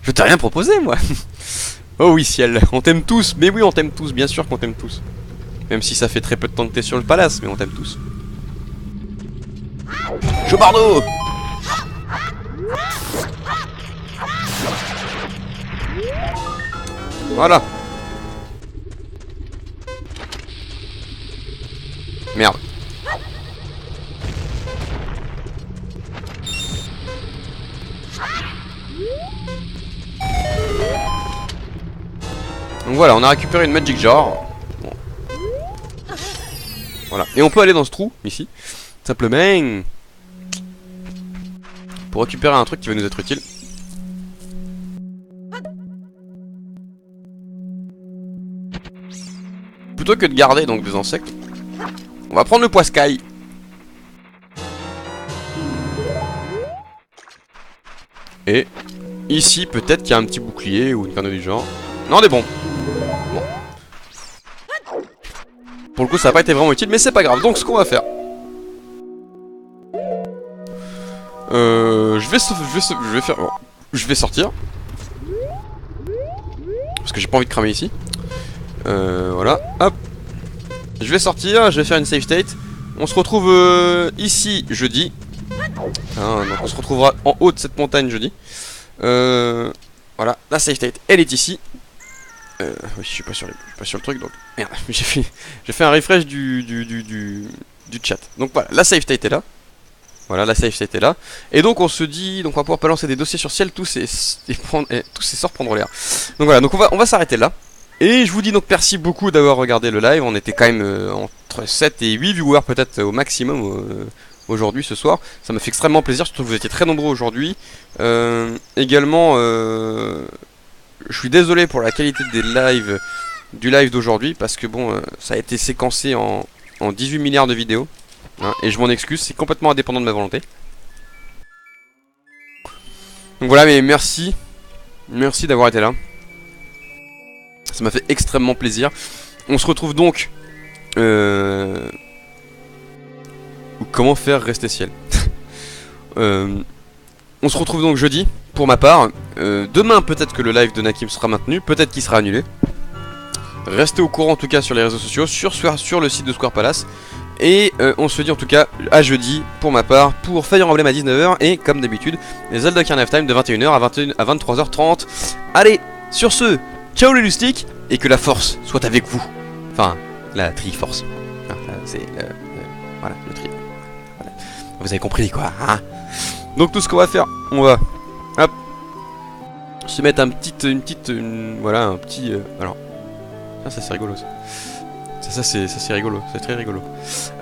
Je t'ai rien proposé, moi. Oh oui, ciel, on t'aime tous. Mais oui, on t'aime tous, bien sûr qu'on t'aime tous. Même si ça fait très peu de temps que t'es sur le palace, mais on t'aime tous. Chobardo! Voilà. Merde. Donc voilà, on a récupéré une Magic Jar. Bon. Voilà. Et on peut aller dans ce trou, ici. Simplement. Pour récupérer un truc qui va nous être utile. Plutôt que de garder donc des insectes, on va prendre le poiscaille. Et ici, peut-être qu'il y a un petit bouclier ou une connerie du genre. Non, on est bon. Bon. Pour le coup, ça n'a pas été vraiment utile, mais c'est pas grave. Donc, ce qu'on va faire. Je vais sortir. Parce que j'ai pas envie de cramer ici. Voilà. Hop. Je vais sortir, je vais faire une save state. On se retrouve ici jeudi. Hein, donc on se retrouvera en haut de cette montagne jeudi. Voilà, la save state, elle est ici. Oui, je suis pas sur le truc, donc merde. J'ai fait un refresh du chat. Donc voilà, la save state est là. Voilà, la save state est là. Et donc on se dit, donc on va pouvoir balancer des dossiers sur ciel, tous ces sorts prendront l'air. Donc voilà, donc on va s'arrêter là. Et je vous dis donc merci beaucoup d'avoir regardé le live. On était quand même entre 7 et 8 viewers peut-être au maximum aujourd'hui ce soir. Ça m'a fait extrêmement plaisir, surtout que vous étiez très nombreux aujourd'hui. Également, je suis désolé pour la qualité du live d'aujourd'hui, parce que bon, ça a été séquencé en 18 milliards de vidéos. Hein, et je m'en excuse, c'est complètement indépendant de ma volonté. Donc voilà, mais merci. Merci d'avoir été là. Ça m'a fait extrêmement plaisir. On se retrouve donc... Comment faire rester ciel. On se retrouve donc jeudi, pour ma part. Demain, peut-être que le live de Nakim sera maintenu, peut-être qu'il sera annulé. Restez au courant en tout cas sur les réseaux sociaux, sur le site de Square Palace. Et on se dit en tout cas à jeudi, pour ma part, pour Fire Emblem à 19h. Et comme d'habitude, les Zelda Ocarina of Time de 21h à 23h30. Allez, sur ce, ciao les lustiques, et que la force soit avec vous. Enfin, la Triforce. C'est voilà, le tri. Voilà. Vous avez compris quoi, hein? Donc tout ce qu'on va faire, on va hop, se mettre voilà, un petit alors ça c'est rigolo ça c'est rigolo, c'est très rigolo.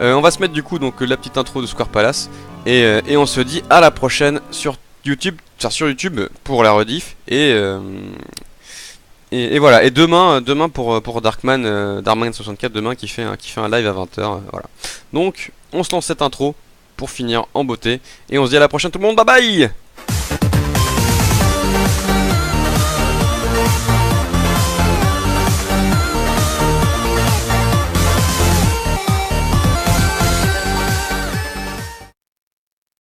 On va se mettre du coup donc la petite intro de Square Palace et on se dit à la prochaine sur YouTube, sur YouTube pour la rediff et voilà, et demain pour Darkman 64 demain qui fait un live à 20h, voilà. Donc on se lance cette intro pour finir en beauté et on se dit à la prochaine tout le monde, bye bye.